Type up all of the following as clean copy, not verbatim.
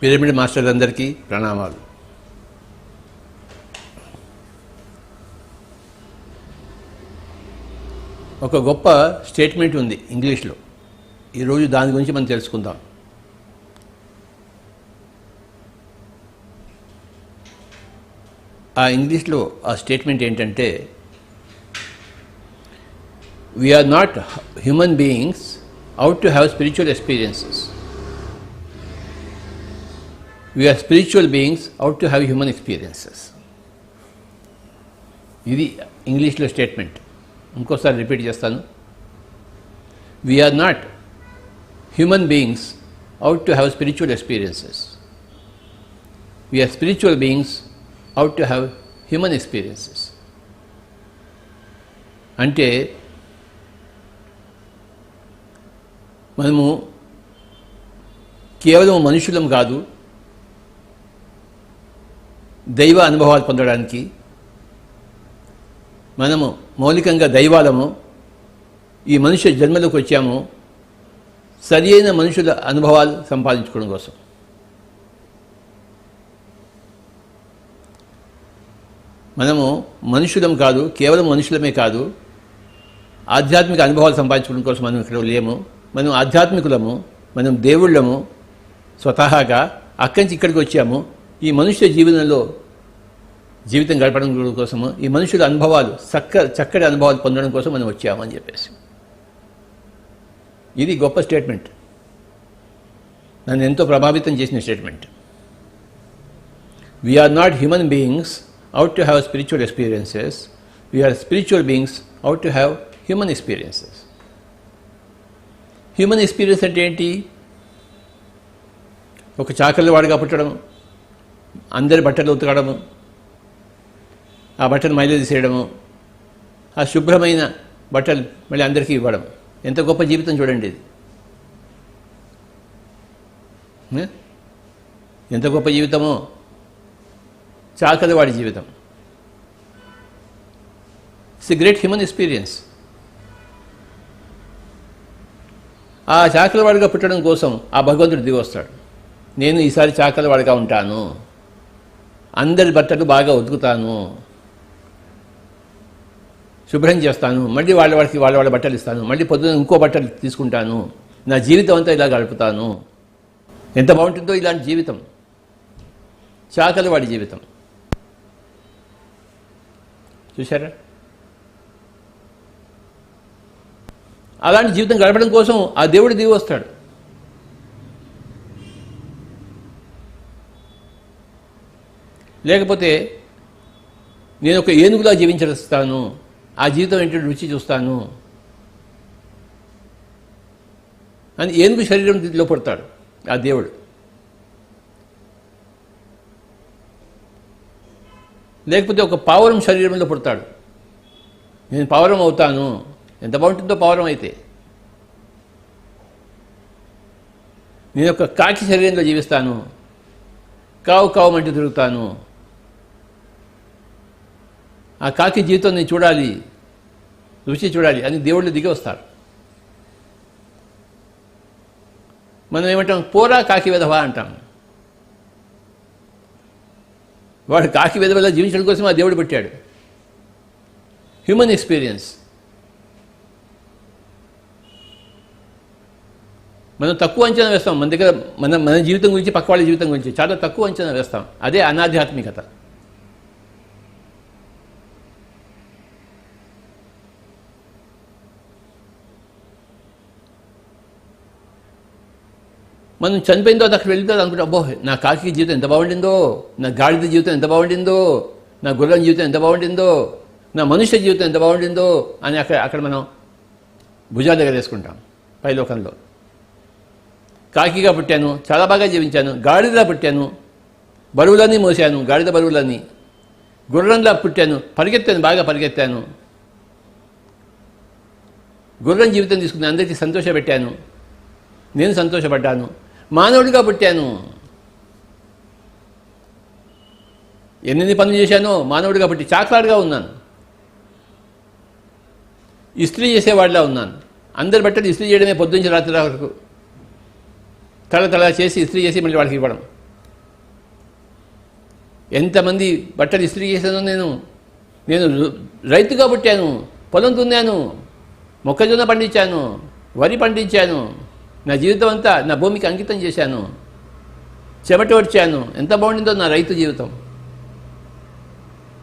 Pyramid మాస్టర్లందరికీ ప్రణామాలు. ఒక గొప్ప స్టేట్మెంట్ ఉంది ఇంగ్లీష్లో. ఈరోజు దాని గురించి మనం తెలుసుకుందాం. ఆ ఇంగ్లీష్లో ఆ స్టేట్మెంట్ ఏంటంటే, we are not human beings out to have spiritual experiences. We are spiritual beings out to have human experiences. ఇది ఇంగ్లీష్లో స్టేట్మెంట్. ఇంకోసారి రిపీట్ చేస్తాను. We are not human beings out to have spiritual experiences. We are spiritual beings out to have human experiences. అంటే మనము కేవలం మనుషులం కాదు, దైవ అనుభవాలు పొందడానికి మనము మౌలికంగా దైవాలము. ఈ మనుష్య జన్మలోకి వచ్చాము సరి అయిన మనుషుల అనుభవాలు సంపాదించుకోవడం కోసం. మనము మనుషులం కాదు, కేవలం మనుషులమే కాదు, ఆధ్యాత్మిక అనుభవాలు సంపాదించుకోవడం కోసం మనం ఇక్కడ లేము. మనం ఆధ్యాత్మికులము, మనం దేవుళ్ళము స్వతహాగా. అక్కడి నుంచి ఇక్కడికి వచ్చాము ఈ మనుష్య జీవితం గడపడం కోసము, ఈ మనుషుల అనుభవాలు చక్కటి అనుభవాలు పొందడం కోసం మనం వచ్చామని చెప్పేసి. ఇది గొప్ప స్టేట్మెంట్, నన్ను ఎంతో ప్రభావితం చేసిన statement. We are not human beings out to have spiritual experiences. We are spiritual beings out to have human experiences. Human experience అంటే ఏంటి? ఒక చాకలి వాడిగా పుట్టడం, అందరి బట్టలు ఉతకడము, ఆ బట్టలు మైలు తీసేయడము, ఆ శుభ్రమైన బట్టలు మళ్ళీ అందరికీ ఇవ్వడం. ఎంత గొప్ప జీవితం చూడండి ఇది. ఎంత గొప్ప జీవితమో చాకలి వాడి జీవితం. It's a great human experience. ఆ చాకలివాడిగా పుట్టడం కోసం ఆ భగవంతుడు దిగి వస్తాడు. నేను ఈసారి చాకలివాడిగా ఉంటాను, అందరి బట్టలు బాగా ఉతుకుతాను, శుభ్రం చేస్తాను, మళ్ళీ వాళ్ళ బట్టలు ఇస్తాను, మళ్ళీ పొద్దున ఇంకో బట్టలు తీసుకుంటాను, నా జీవితం అంతా ఇలా గడుపుతాను. ఎంత బాగుంటుందో ఇలాంటి జీవితం, చాకలివాడి జీవితం. చూశారా? అలాంటి జీవితం గడపడం కోసం ఆ దేవుడు దిగి వస్తాడు. లేకపోతే నేను ఒక ఏనుగులా జీవించేస్తాను, ఆ జీవితం ఏంటో రుచి చూస్తాను అని ఏనుగు శరీరంలో పడతాడు ఆ దేవుడు. లేకపోతే ఒక పావురం శరీరంలో పుడతాడు, నేను పావురం అవుతాను. ఎంత బాగుంటుందో పావురం అయితే. నేను ఒక కాకి శరీరంలో జీవిస్తాను, కావు కావుమంటూ తిరుగుతాను. ఆ కాకి జీవితం నేను చూడాలి, రుచి చూడాలి అని దేవుళ్ళు దిగి వస్తారు. మనం ఏమంటాం? పోరా కాకి వెధవా అంటాం. వాడు కాకి వెధవలా జీవించడం కోసం ఆ దేవుడు పెట్టాడు. Human experience. మనం తక్కువ అంచనా వేస్తాం. మన దగ్గర మన జీవితం గురించి, పక్క వాళ్ళ జీవితం గురించి చాలా తక్కువ అంచనా వేస్తాం. అదే అనాధ్యాత్మికత. మనం చనిపోయిన తర్వాత అక్కడ వెళ్తే అనుకుంటాం, అబ్బో నా కాకి జీవితం ఎంత బాగుండిందో, నా గాడిద జీవితం ఎంత బాగుండిందో, నా గుర్రం జీవితం ఎంత బాగుండిందో, నా మనుష్య జీవితం ఎంత బాగుండిందో అని అక్కడ మనం భుజాల దగ్గర వేసుకుంటాం. పైలోకంలో కాకిగా పుట్టాను, చాలా బాగా జీవించాను. గాడిదలా పుట్టాను, బరువులన్నీ మోసాను, గాడిద బరువులన్నీ. గుర్రంలా పుట్టాను, పరిగెత్తాను, బాగా పరిగెత్తాను. గుర్రం జీవితం తీసుకుని అందరికీ సంతోషపెట్టాను, నేను సంతోషపడ్డాను. మానవుడిగా పుట్టాను, ఎన్ని పనులు చేశానో మానవుడిగా పుట్టి చాకలాడిగా ఉన్నాను. ఇస్త్రీ చేసేవాడిలా ఉన్నాను. అందరి బట్టలు ఇస్త్రీ చేయడమే పొద్దుంచి రాత్రి వరకు. తల చేసి ఇస్త్రీ చేసి మళ్ళీ వాళ్ళకి ఇవ్వడం. ఎంతమంది బట్టలు ఇస్త్రీ చేశానో నేను రైతుగా పుట్టాను, పొలం దున్నాను, మొక్కజొన్న పండించాను, వరి పండించాను, నా జీవితం అంతా నా భూమికి అంకితం చేశాను, చెమట వచ్చాను. ఎంత బాగుండిందో నా రైతు జీవితం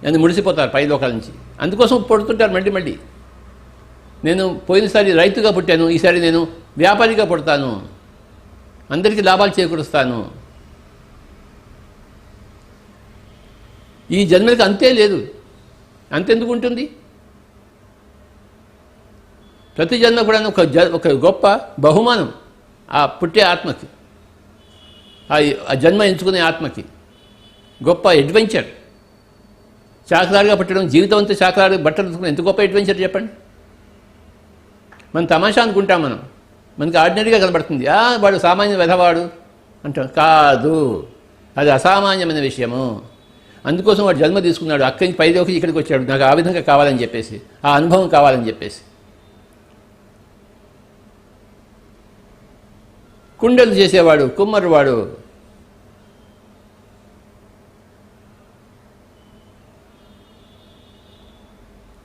అని ముడిసిపోతారు పై లోకాల నుంచి. అందుకోసం పుడుతుంటారు మళ్ళీ మళ్ళీ. నేను పోయినసారి రైతుగా పుట్టాను, ఈసారి నేను వ్యాపారిగా పుడతాను, అందరికీ లాభాలు చేకూరుస్తాను. ఈ జన్మలకి అంతే లేదు. అంతెందుకు ఉంటుంది? ప్రతి జన్మ కూడా ఒక గొప్ప బహుమానం ఆ పుట్టే ఆత్మకి, ఆ జన్మ ఎంచుకునే ఆత్మకి గొప్ప అడ్వెంచర్. చాకలాడిగా పుట్టడం, జీవితం అంతా చాకలాడి బట్టలు ఉతుకుని ఎంత గొప్ప అడ్వెంచర్ చెప్పండి. మనం తమాషా అనుకుంటాం, మనకి ఆర్డినరీగా కనబడుతుంది. వాడు సామాన్య వెధవాడు అంటాం. కాదు, అది అసామాన్యమైన విషయము. అందుకోసం వాడు జన్మ తీసుకున్నాడు, అక్కడి నుంచి పైలోకి ఇక్కడికి వచ్చాడు, నాకు ఆ విధంగా కావాలని చెప్పేసి, ఆ అనుభవం కావాలని చెప్పేసి. కుండలు చేసేవాడు కుమ్మరివాడు,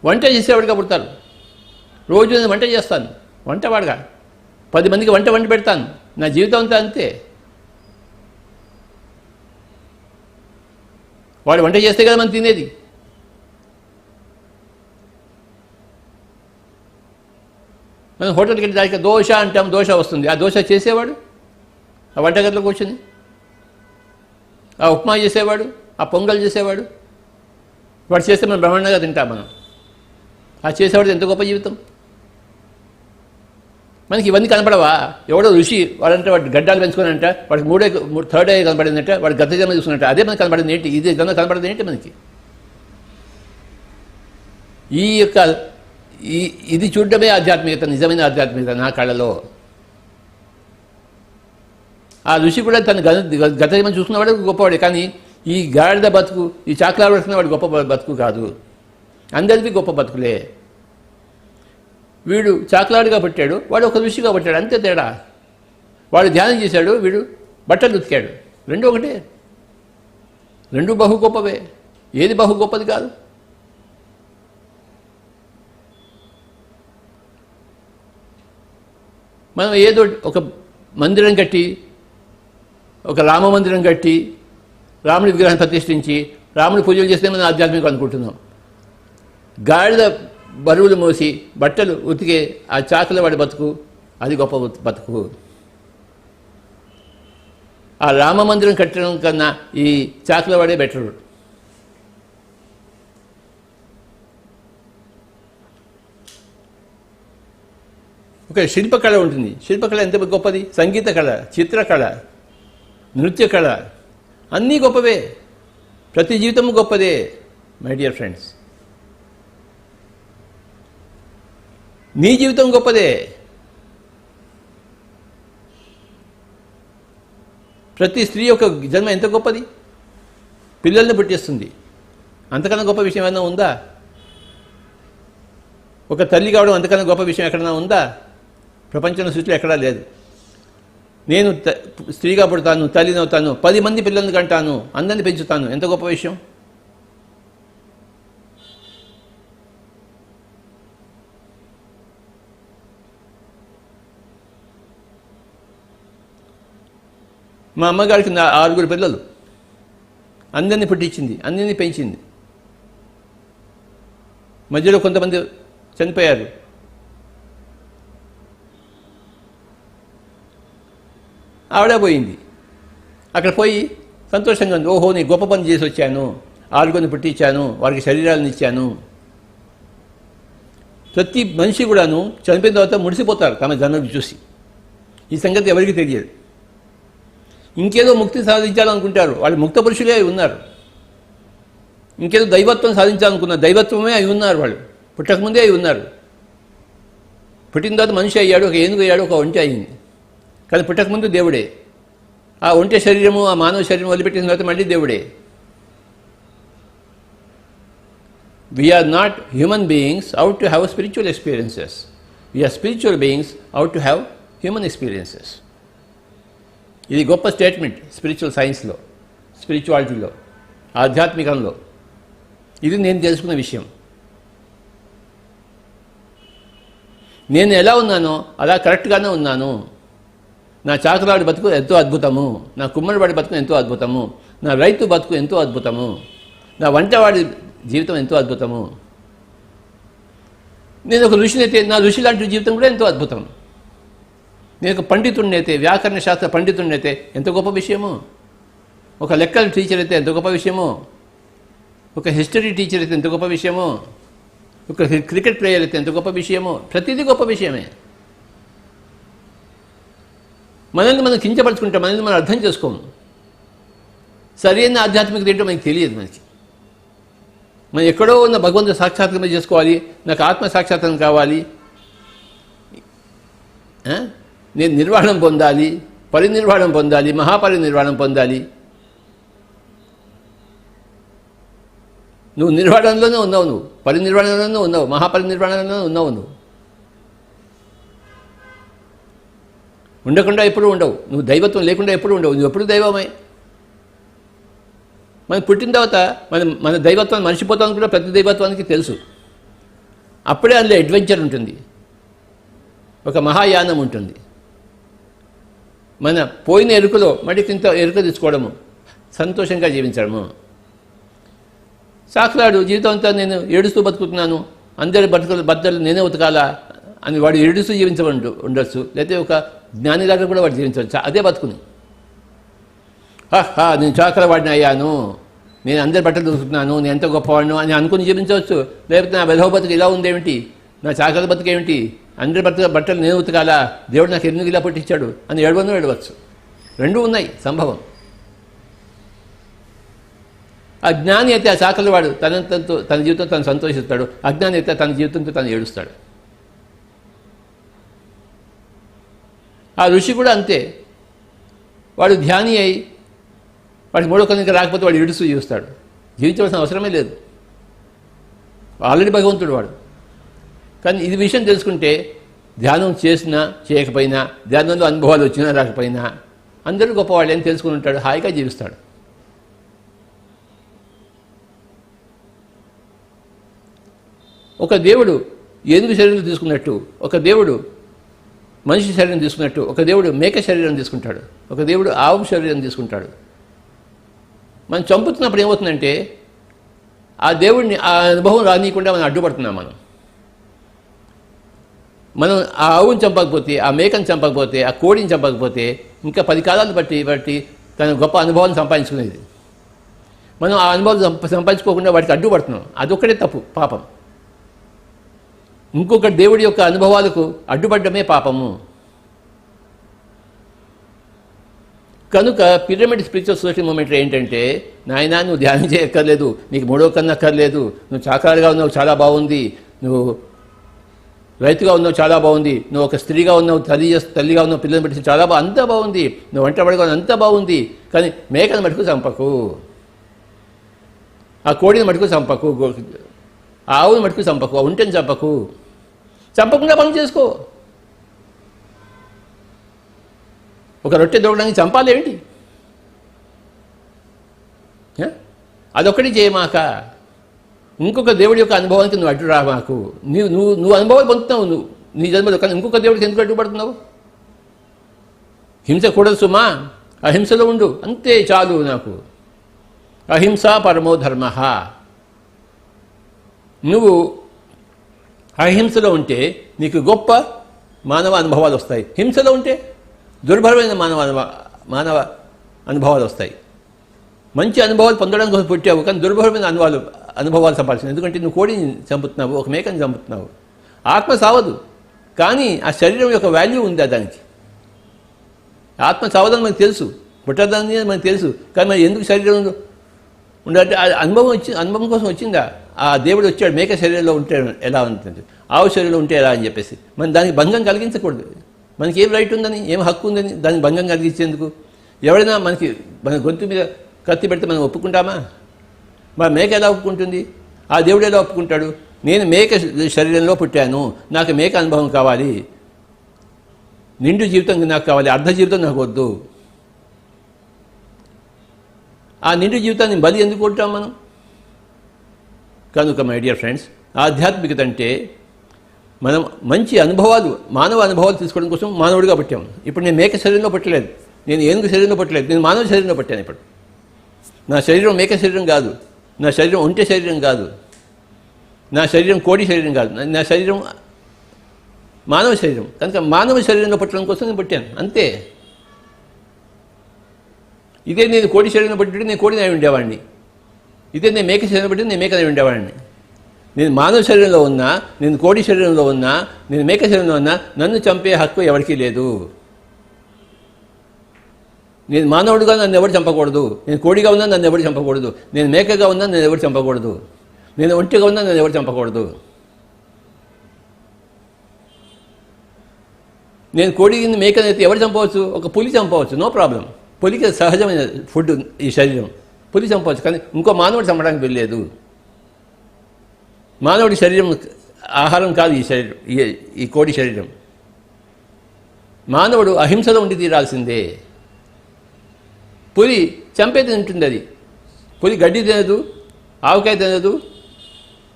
వంట చేసేవాడుగా పుడతారు. రోజు నేను వంట చేస్తాను, వంటవాడుగా 10 మందికి వండి పెడతాను. నా జీవితం అంతా అంతే. వాడు వంట చేస్తే కదా మనం తినేది. మనం హోటల్కి వెళ్ళి దానికి దోశ అంటాం, దోశ వస్తుంది. ఆ దోశ చేసేవాడు ఆ వంటగదిలో కూర్చొని, ఆ ఉప్మా చేసేవాడు, ఆ పొంగల్ చేసేవాడు, వాడు చేస్తే మనం బ్రహ్మాండంగా తింటాం. మనం ఆ చేసేవాడు ఎంత గొప్ప జీవితం. మనకి ఇవన్నీ కనపడవా? ఎవడో ఋషి వాడంటే వాడు గడ్డాలు పెంచుకోనంట, వాడికి థర్డ్ ఐ కనపడిందంట, వాడు గత జన్మ చూసుకున్నట్ట. అదే మనకి కనపడింది ఏంటి? ఇదే జన్మ కనపడింది ఏంటి మనకి? ఇది చూడడమే ఆధ్యాత్మికత, నిజమైన ఆధ్యాత్మికత నా కళ్ళలో. ఆ ఋషి కూడా తన గత జన్మ చూసుకున్నవాడు గొప్పవాడే. కానీ ఈ గాడిద బతుకు, ఈ చాకలాడు పడుకున్నవాడు గొప్ప బతుకు కాదు. అందరికీ గొప్ప బతుకులే. వీడు చాకలాడుగా పుట్టాడు, వాడు ఒక ఋషిగా పుట్టాడు, అంతే తేడా. వాడు ధ్యానం చేశాడు, వీడు బట్టలు ఉతికాడు. రెండు ఒకటే, రెండు బహు గొప్పవే. ఏది బహు గొప్పది కాదు. మనం ఏదో ఒక మందిరం కట్టి, ఒక రామ మందిరం కట్టి, రాముడి విగ్రహాన్ని ప్రతిష్ఠించి రాముడి పూజలు చేస్తే మనం ఆధ్యాత్మికం అనుకుంటున్నాం. గాడిద బరువులు మోసి బట్టలు ఉతికే ఆ చాకల వాడి బతుకు, అది గొప్ప బతుకు. ఆ రామ మందిరం కట్టడం కన్నా ఈ చాకల వాడే బెటరు. ఒక శిల్పకళ ఉంటుంది. శిల్పకళ ఎంత గొప్పది! సంగీత కళ, చిత్రకళ, నృత్య కళ అన్నీ గొప్పవే. ప్రతి జీవితము గొప్పదే మై డియర్ ఫ్రెండ్స్. నీ జీవితం గొప్పదే. ప్రతి స్త్రీ యొక్క జన్మ ఎంత గొప్పది! పిల్లల్ని పుట్టిస్తుంది. అంతకన్నా గొప్ప విషయం ఏమైనా ఉందా? ఒక తల్లి కావడం అంతకన్నా గొప్ప విషయం ఎక్కడైనా ఉందా? ప్రపంచంలో సృష్టిలో ఎక్కడా లేదు. నేను స్త్రీగా పుడతాను, తల్లిని అవుతాను, 10 మంది పిల్లల్ని కంటాను, అందరిని పెంచుతాను, ఎంత గొప్ప విషయం! మా అమ్మగారికి 6 పిల్లలు, అందరినీ పుట్టించింది, అందరినీ పెంచింది. మధ్యలో కొంతమంది చనిపోయారు. ఆవిడ పోయింది. అక్కడ పోయి సంతోషంగా ఉంది. ఓహో, నేను గొప్ప పని చేసి వచ్చాను, 6 పుట్టించాను, వారికి శరీరాలను ఇచ్చాను. ప్రతి మనిషి కూడాను చనిపోయిన తర్వాత ముడిసిపోతారు తమ జన్మకు చూసి. ఈ సంగతి ఎవరికి తెలియదు. ఇంకేదో ముక్తి సాధించాలనుకుంటారు, వాళ్ళు ముక్త పురుషులే అయి ఉన్నారు. ఇంకేదో దైవత్వం సాధించాలనుకున్నారు, దైవత్వమే అయి ఉన్నారు. వాళ్ళు పుట్టకముందే అయి ఉన్నారు. పుట్టిన తర్వాత మనిషి అయ్యాడు, ఒక ఏనుగు అయ్యాడు, ఒక ఒంటె అయింది. కానీ పుట్టకముందు దేవుడే. ఆ ఒంటె శరీరము, ఆ మానవ శరీరం వదిలిపెట్టిన తర్వాత మళ్ళీ దేవుడే. We are not human beings out to have spiritual experiences. We are spiritual beings out to have human experiences. ఇది గొప్ప స్టేట్మెంట్ స్పిరిచువల్ సైన్స్లో, స్పిరిచువాలిటీలో. ఆధ్యాత్మికంలో. ఇది నేను తెలుసుకున్న విషయం. నేను ఎలా ఉన్నానో అలా కరెక్ట్గానే ఉన్నాను. నా చాకరాడి బతుకు ఎంతో అద్భుతము, నా కుమ్మరివాడి బతుకు ఎంతో అద్భుతము, నా రైతు బతుకు ఎంతో అద్భుతము, నా వంటవాడి జీవితం ఎంతో అద్భుతము. నేను ఒక ఋషిని అయితే నా ఋషి లాంటి జీవితం కూడా ఎంతో అద్భుతం. నేను ఒక పండితుడిని అయితే, వ్యాకరణ శాస్త్ర పండితుడిని అయితే ఎంత గొప్ప విషయము. ఒక లెక్కల టీచర్ అయితే ఎంత గొప్ప విషయము. ఒక హిస్టరీ టీచర్ అయితే ఎంత గొప్ప విషయము. ఒక క్రికెట్ ప్లేయర్ అయితే ఎంత గొప్ప విషయము. ప్రతిదీ గొప్ప విషయమే. మనల్ని మనం కించపరుచుకుంటాం, మనల్ని మనం అర్థం చేసుకోము. సరైన ఆధ్యాత్మికత ఏంటో మనకి తెలియదు. మనం ఎక్కడో ఉన్న భగవంతుడు సాక్షాత్కారం చేసుకోవాలి, నాకు ఆత్మ సాక్షాత్కారం కావాలి, నేను నిర్వాణం పొందాలి, పరినిర్వాణం పొందాలి, మహాపరినిర్వాణం పొందాలి. నువ్వు నిర్వాణంలోనే ఉన్నావు, నువ్వు పరినిర్వాణంలోనే ఉన్నావు, మహాపరినిర్వాణంలోనే ఉన్నావు. నువ్వు ఉండకుండా ఎప్పుడు ఉండవు, నువ్వు దైవత్వం లేకుండా ఎప్పుడు ఉండవు, నువ్వు ఎప్పుడు దైవమే. మనం పుట్టిన తర్వాత మన దైవత్వాన్ని మర్చిపోతాం కూడా ప్రతి దైవత్వానికి తెలుసు. అప్పుడే అందులో అడ్వెంచర్ ఉంటుంది, ఒక మహాయానం ఉంటుంది. మన పోయిన ఎరుకలో మళ్ళీ ఇంత ఎరుక తెచ్చుకోవడము, సంతోషంగా జీవించడము. సాక్షాడు జీవితం అంతా నేను ఏడుస్తూ బతుకుతున్నాను, అందరి బట్టలు నేనే ఉతకాలా అని వాడు ఏడుస్తూ ఉండొచ్చు. లేకపోతే ఒక జ్ఞానిలాగా కూడా వాడు జీవించవచ్చు. అదే బతుకుని నేను చాకరవాడిని అయ్యాను, నేను అందరి బట్టలు ఉతుకుతున్నాను, నేను ఎంత గొప్పవాడిను అని అనుకుని జీవించవచ్చు. లేకపోతే నా వెధవ బతుకు ఇలా ఉందేమిటి, నా చాకర బతుకు ఏమిటి, అందరి బట్టలు నేను ఉతకాలా, దేవుడు నాకు ఎందుకు ఇలా పుట్టించాడు అని ఏడవచ్చు. రెండూ ఉన్నాయి సంభవం. అజ్ఞాని అయితే ఆ చాకలివాడు తన జీవితంతో తను సంతోషిస్తాడు, అజ్ఞాని అయితే తన జీవితంతో తను ఏడుస్తాడు. ఆ ఋషి కూడా అంతే. వాడు ధ్యాని అయి వాడికి మూడో కనుక రాకపోతే వాడు ఏడుస్తూ జీవిస్తాడు. జీవించవలసిన అవసరమే లేదు, ఆల్రెడీ భగవంతుడు వాడు. కానీ ఇది విషయం తెలుసుకుంటే ధ్యానం చేసినా చేయకపోయినా, ధ్యానంలో అనుభవాలు వచ్చినా రాకపోయినా అందరూ గొప్పవాళ్ళు అని తెలుసుకుని ఉంటాడు, హాయిగా జీవిస్తాడు. ఒక దేవుడు ఏనుగు శరీరం తీసుకున్నట్టు, ఒక దేవుడు మనిషి శరీరం తీసుకున్నట్టు, ఒక దేవుడు మేక శరీరం తీసుకుంటాడు, ఒక దేవుడు ఆవు శరీరం తీసుకుంటాడు. మనం చంపుతున్నప్పుడు ఏమవుతుందంటే ఆ దేవుడిని ఆ అనుభవం రానియకుండా మనం అడ్డుపడుతున్నాం. మనం ఆ ఆవుని చంపకపోతే, ఆ మేకను చంపకపోతే, ఆ కోడిని చంపకపోతే ఇంకా 10 కాలాలు బట్టి తన గొప్ప అనుభవాన్ని సంపాదించుకునేది. మనం ఆ అనుభవాలు సంపాదించుకోకుండా వాటికి అడ్డుపడుతున్నాం. అదొక్కడే తప్పు, పాపం. ఇంకొక దేవుడి యొక్క అనుభవాలకు అడ్డుపడ్డమే పాపము. కనుక పిరమిడ్ స్పిరిచువల్ సొసైటీ మూమెంట్లో ఏంటంటే, నాయనా నువ్వు ధ్యానం చేయక్కర్లేదు, నీకు మూడో కన్ను అక్కర్లేదు, నువ్వు చాకరాలుగా ఉన్నావు చాలా బాగుంది, నువ్వు రైతుగా ఉన్నావు చాలా బాగుంది, నువ్వు ఒక స్త్రీగా ఉన్నావు, తల్లిగా ఉన్నావు, పిల్లలు పెట్టి చాలా అంతా బాగుంది, నువ్వు వంటబడిగా అంతా బాగుంది, కానీ మేకను మటుకు చంపకు, ఆ కోడిని మటుకు చంపకు, ఆ ఆవుని మటుకు చంపకు, ఆ ఉంటెని చంపకు, చంపకుండా పని చేసుకో. ఒక రొట్టె దొరకడానికి చంపాలి ఏమిటి? అదొక్కటి చేయమాక. ఇంకొక దేవుడి యొక్క అనుభవానికి నువ్వు అడ్డు రా మాకు. నువ్వు అనుభవాలు పొందుతున్నావు నువ్వు నీ జన్మలో, కానీ ఇంకొక దేవుడికి ఎందుకు అడ్డుపడుతున్నావు? హింస కూడదు సుమా, అహింసలో ఉండు, అంతే చాలు నాకు. అహింస పరమో ధర్మ. నువ్వు అహింసలో ఉంటే నీకు గొప్ప మానవ అనుభవాలు వస్తాయి, హింసలో ఉంటే దుర్భరమైన మానవ అనుభవాలు వస్తాయి. మంచి అనుభవాలు పొందడానికి కోసం పుట్టావు, కానీ దుర్భరమైన అనుభవాలు సంపాదించావు. ఎందుకంటే నువ్వు కోడిని చంపుతున్నావు, ఒక మేకని చంపుతున్నావు. ఆత్మ సావదు, కానీ ఆ శరీరం యొక్క వాల్యూ ఉంది దానికి. ఆత్మ సావదని మనకు తెలుసు, పుట్టదని మనకు తెలుసు, కానీ మరి ఎందుకు శరీరం ఉండాలంటే అనుభవం కోసం వచ్చిందా? ఆ దేవుడు వచ్చాడు మేక శరీరంలో ఉంటే ఎలా ఉంటుంది, ఆవు శరీరంలో ఉంటే ఎలా అని చెప్పేసి మనం దానికి భంగం కలిగించకూడదు. మనకి ఏం రైట్ ఉందని, ఏం హక్కు ఉందని దానికి భంగం కలిగించేందుకు? ఎవరైనా మన గొంతు మీద కత్తి పెడితే మనం ఒప్పుకుంటామా? మరి మేక ఎలా ఒప్పుకుంటుంది? ఆ దేవుడు ఎలా ఒప్పుకుంటాడు? నేను మేక శరీరంలో పుట్టాను, నాకు మేక అనుభవం కావాలి, నిండు జీవితం నాకు కావాలి, అర్ధ జీవితం నాకు వద్దు. ఆ నిండు జీవితాన్ని బలి ఎందుకు కొట్టాం మనం? కనుక మై డియర్ ఫ్రెండ్స్, ఆధ్యాత్మికత అంటే మనం మంచి అనుభవాలు, మానవ అనుభవాలు తీసుకోవడం కోసం మానవుడిగా పట్టాం. ఇప్పుడు నేను మేక శరీరంలో పట్టలేదు, నేను ఏనుగు శరీరంలో పట్టలేదు, నేను మానవ శరీరంలో పట్టాను. ఇప్పుడు నా శరీరం మేక శరీరం కాదు, నా శరీరం ఒంటె శరీరం కాదు, నా శరీరం కోడి శరీరం కాదు, నా శరీరం మానవ శరీరం. కనుక మానవ శరీరంలో పట్టడం కోసం నేను పట్టాను, అంతే. ఇదే నేను కోడి శరీరంలో పట్టి నేను కోడిని అయి ఉండేవాడిని, ఇదే నేను మేక శరీరంలో పట్టి నేను మేకనై ఉండేవాడిని. నేను మానవ శరీరంలో ఉన్నా, నేను కోడి శరీరంలో ఉన్నా, నేను మేక శరీరంలో ఉన్నా, నన్ను చంపే హక్కు ఎవరికీ లేదు. నేను మానవుడిగా నన్ను ఎవరు చంపకూడదు, నేను కోడిగా ఉన్నా నన్ను ఎవరు చంపకూడదు, నేను మేకగా ఉన్నా నన్ను ఎవరు చంపకూడదు, నేను ఒంటిగా ఉన్నా నన్ను ఎవరు చంపకూడదు. నేను కోడిని మేకనైతే ఎవరు చంపవచ్చు? ఒక పులి చంపవచ్చు, నో ప్రాబ్లం. పులికి సహజమైన ఫుడ్ ఈ శరీరం, పులి చంపవచ్చు. కానీ ఇంకో మానవుడు చంపడానికి వెళ్ళలేదు. మానవుడి శరీరం ఆహారం కాదు ఈ శరీరం, ఈ కోడి శరీరం. మానవుడు అహింసలో ఉండి తీరాల్సిందే. పులి చంపేది తింటుంది, అది పులి గడ్డి తినదు, ఆవకాయ తినదు,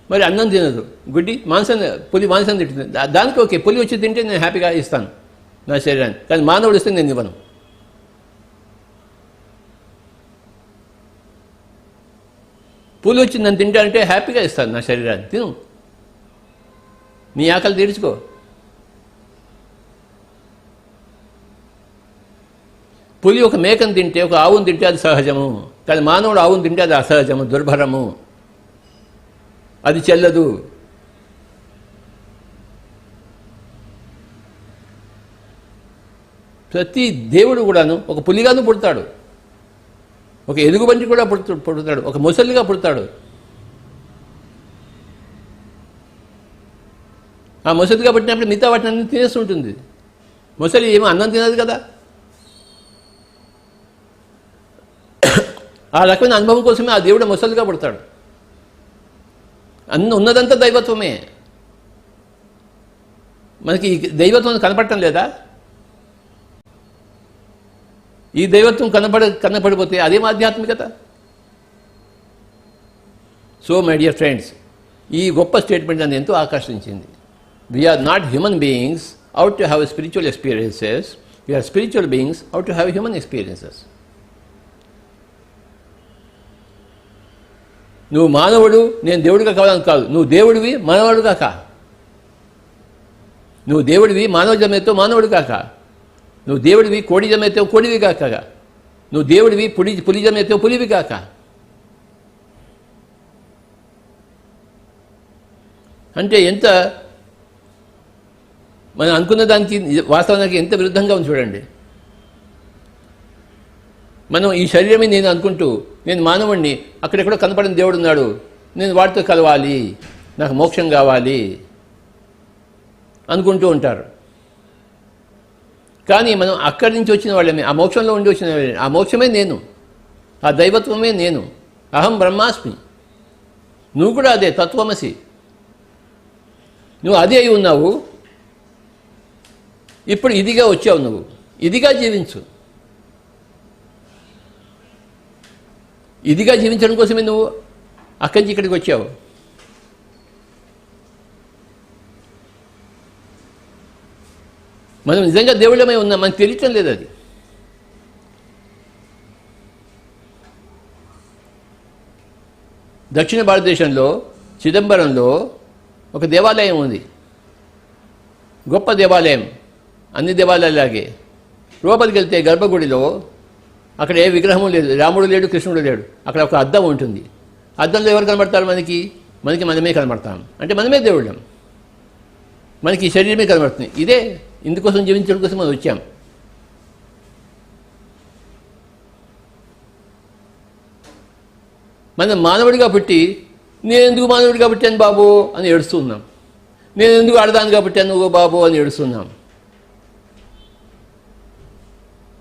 మరి అన్నం తినదు, గుడ్డి మాంసం, పులి మాంసం తింటుంది. దానికి ఓకే, పులి వచ్చి తింటే నేను హ్యాపీగా ఇస్తాను నా శరీరాన్ని. కానీ మానవుడు ఇస్తే నేను ఇవ్వను. పులి వచ్చి నన్ను తింటానంటే హ్యాపీగా ఇస్తాను నా శరీరాన్ని, తిను, నీ ఆకలి తీర్చుకో. పులి ఒక మేకను తింటే, ఒక ఆవును తింటే అది సహజము. కానీ మానవుడు ఆవును తింటే అది అసహజము, దుర్భరము, అది చెల్లదు. ప్రతి దేవుడు కూడాను ఒక పులిగాను పుడతాడు, ఒక ఎలుగుబంటి కూడా పుడతాడు, ఒక ముసలిగా పుడతాడు. ఆ ముసలిగా పుట్టినప్పుడు మిగతా వాటిని అన్ని తినేస్తుంటుంది. ముసలి ఏమో అన్నం తినదు కదా. ఆ రకమైన అనుభవం కోసమే ఆ దేవుడు ముసలిగా పుడతాడు. ఉన్నదంతా దైవత్వమే. మనకి ఈ దైవత్వం కనపడటం లేదా? ఈ దైవత్వం కనపడిపోతే అదేం ఆధ్యాత్మికత? సో మై డియర్ ఫ్రెండ్స్, ఈ గొప్ప స్టేట్మెంట్ నన్ను ఎంతో ఆకర్షించింది. We are not human beings out to have spiritual experiences, we are spiritual beings out to have human experiences. నువ్వు మానవుడు, నేను దేవుడిగా కావాలని కాదు, నువ్వు దేవుడివి మానవుడుగా కా. నువ్వు దేవుడివి మానవ జన్మతో మానవుడిగా కా. నువ్వు దేవుడివి కోడి జన్మతో కోడివిగా కాగా. నువ్వు దేవుడివి పులి జన్మతో పులివిగా కా. అంటే ఎంత మనం అనుకున్న దానికి వాస్తవానికి ఎంత విరుద్ధంగా ఉంది చూడండి. మనం ఈ శరీరమే నేను అనుకుంటూ, నేను మానవుడిని, అక్కడెక్కడో కనపడిన దేవుడు ఉన్నాడు, నేను వాడితో కలవాలి, నాకు మోక్షం కావాలి అనుకుంటూ ఉంటారు. కానీ మనం అక్కడి నుంచి వచ్చిన వాళ్ళమే, ఆ మోక్షంలో ఉండి వచ్చిన వాళ్ళమే. ఆ మోక్షమే నేను, ఆ దైవత్వమే నేను. అహం బ్రహ్మాస్మి. నువ్వు కూడా అదే, తత్వమసి. నువ్వు అదే అయి ఉన్నావు. ఇప్పుడు ఇదిగా వచ్చావు, నువ్వు ఇదిగా జీవించు. ఇదిగా జీవించడం కోసమే నువ్వు అక్కడి నుంచి ఇక్కడికి వచ్చావు. మనం నిజంగా దేవుళ్ళమై ఉన్నాం, మనకు తెలియటం లేదు అది. దక్షిణ భారతదేశంలో చిదంబరంలో ఒక దేవాలయం ఉంది, గొప్ప దేవాలయం, అన్ని దేవాలయాలాగే. లోపలికి వెళ్తే గర్భగుడిలో అక్కడ ఏ విగ్రహము లేదు, రాముడు లేడు, కృష్ణుడు లేడు. అక్కడ ఒక అద్దం ఉంటుంది. అద్దంలో ఎవరు కనబడతారు? మనకి మనమే కనబడతాం. అంటే మనమే దేవుళ్ళం, మనకి ఈ శరీరమే కనబడుతుంది. ఇదే ఇందుకోసం జీవించడం కోసం మనం వచ్చాం. మనం మానవుడిగా పుట్టి, నేను ఎందుకు మానవుడిగా పుట్టాను బాబు అని ఏడుస్తున్నాం. నేను ఎందుకు ఆడదానిగా పుట్టాను బాబు అని ఏడుస్తున్నాం.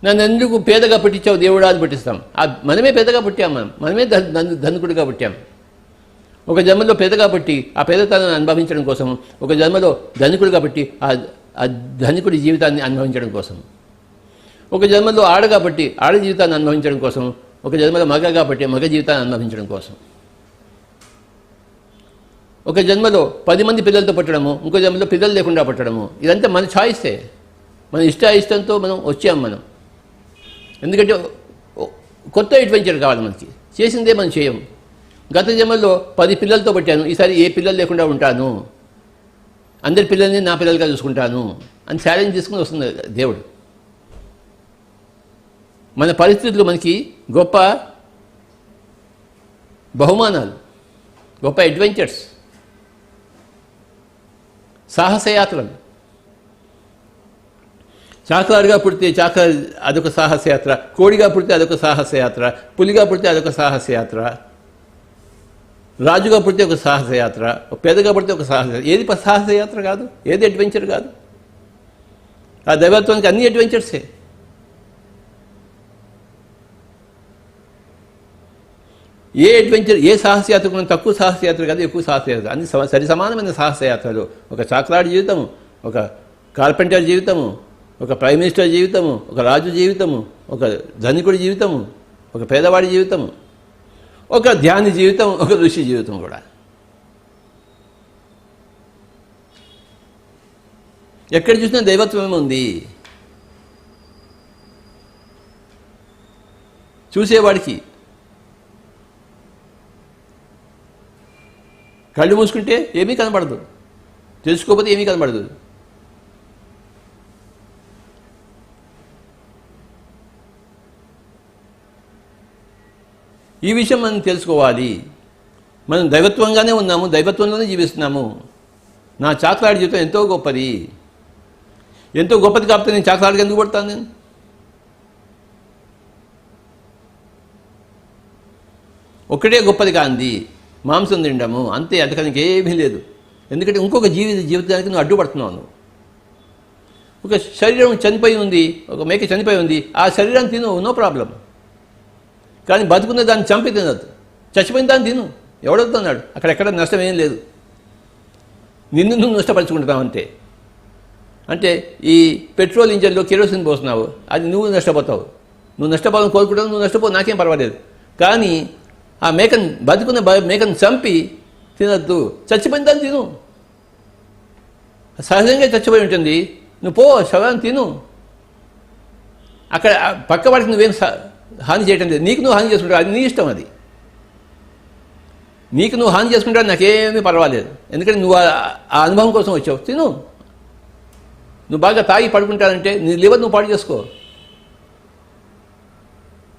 నన్ను ఎందుకు పేదగా పుట్టించావు దేవుడా అని పుట్టిస్తాం. మనమే పేదగా పుట్టాం, మనమే ధనికుడిగా పుట్టాం. ఒక జన్మలో పేదగా పుట్టి ఆ పేదతనాన్ని అనుభవించడం కోసం, ఒక జన్మలో ధనికుడిగా పుట్టి ఆ ధనికుడి జీవితాన్ని అనుభవించడం కోసం, ఒక జన్మలో ఆడగా పుట్టి ఆడ జీవితాన్ని అనుభవించడం కోసం, ఒక జన్మలో మగగా పుట్టి మగ జీవితాన్ని అనుభవించడం కోసం, ఒక జన్మలో 10 మంది పిల్లలతో పుట్టడము, ఇంకో జన్మలో పిల్లలు లేకుండా పుట్టడము, ఇదంతా మన ఛాయిసే. మన ఇష్టంతో మనం వచ్చాము మనం. ఎందుకంటే కొత్త అడ్వెంచర్ కావాలి మనకి, చేసిందే మనం చేయము. గత జన్మలో 10 పిల్లలతో పుట్టాను, ఈసారి ఏ పిల్లలు లేకుండా ఉంటాను, అందరి పిల్లల్ని నా పిల్లలుగా చూసుకుంటాను అని ఛాలెంజ్ తీసుకుని వస్తుంది దేవుడు. మన పరిస్థితులు మనకి గొప్ప బహుమానాలు, గొప్ప అడ్వెంచర్స్, సాహసయాత్రలు. చాకలారుగా పుడితే అదొక సాహసయాత్ర, కోడిగా పుడితే అదొక సాహసయాత్ర, పులిగా పుడితే అదొక సాహసయాత్ర, రాజుగా పుడితే ఒక సాహసయాత్ర, పేదగా పుడితే ఒక సాహసయాత్ర. ఏది సాహసయాత్ర కాదు, ఏది అడ్వెంచర్ కాదు. ఆ దైవత్వానికి అన్ని అడ్వెంచర్సే. ఏ అడ్వెంచర్, ఏ సాహసయాత్ర కూడా తక్కువ సాహసయాత్ర కాదు, ఎక్కువ సాహసయాత్ర, అన్ని సరి సమానమైన సాహసయాత్రలు. ఒక చాకలాడి జీవితము, ఒక కార్పెంటర్ జీవితము, ఒక ప్రైమ్ మినిస్టర్ జీవితము, ఒక రాజు జీవితము, ఒక ధనికుడి జీవితము, ఒక పేదవాడి జీవితము, ఒక ధ్యాని జీవితం, ఒక ఋషి జీవితం కూడా. ఎక్కడ చూసినా దైవత్వం ఉంది. చూసేవాడికి కళ్ళు మూసుకుంటే ఏమీ కనబడదు, తెలుసుకోకపోతే ఏమీ కనబడదు. ఈ విషయం మనం తెలుసుకోవాలి. మనం దైవత్వంగానే ఉన్నాము, దైవత్వంలోనే జీవిస్తున్నాము. నా చాకలాడి జీవితం ఎంతో గొప్పది. ఎంతో గొప్పది కాకపోతే నేను చాకలాడికి ఎందుకు పడతాను? నేను ఒక్కటే గొప్పది కాంది, మాంసం తినడము అంతే, అంతకనికి ఏమీ లేదు. ఎందుకంటే ఇంకొక జీవితానికి నువ్వు అడ్డుపడుతున్నావు. ఒక శరీరం చనిపోయి ఉంది, ఒక మేక చనిపోయి ఉంది, ఆ శరీరాన్ని తిను, నో ప్రాబ్లం. కానీ బతుకున్న దాన్ని చంపి తినద్దు, చచ్చిపోయిన దాన్ని తిను. ఎవడవుతున్నాడు? అక్కడెక్కడ నష్టం ఏం లేదు, నిన్ను నువ్వు నష్టపరుచుకుంటున్నావు అంతే. అంటే ఈ పెట్రోల్ ఇంజన్లో కెరోసిన్ పోస్తున్నావు, అది నువ్వు నష్టపోతావు. నువ్వు నష్టపోవాలని కోరుకుంటావు, నువ్వు నష్టపో, నాకేం పర్వాలేదు. కానీ ఆ మేకను, బతుకున్న మేకను చంపి తినద్దు, చచ్చిపోయిన దాన్ని తిను. సహజంగా చచ్చిపోయి ఉంటుంది, నువ్వు పో, శవాన్ని తిను. అక్కడ పక్క వాడికి నువ్వేం హాని చేయటం లేదు, నీకు నువ్వు హాని చేసుకుంటావు, అది నీ ఇష్టం. అది నీకు నువ్వు హాని చేసుకుంటావు, నాకేమీ పర్వాలేదు. ఎందుకంటే నువ్వు ఆ అనుభవం కోసం వచ్చావు, తిను. నువ్వు బాగా తాగి పడుకుంటానంటే నీ లివర్ నువ్వు పాడు చేసుకో.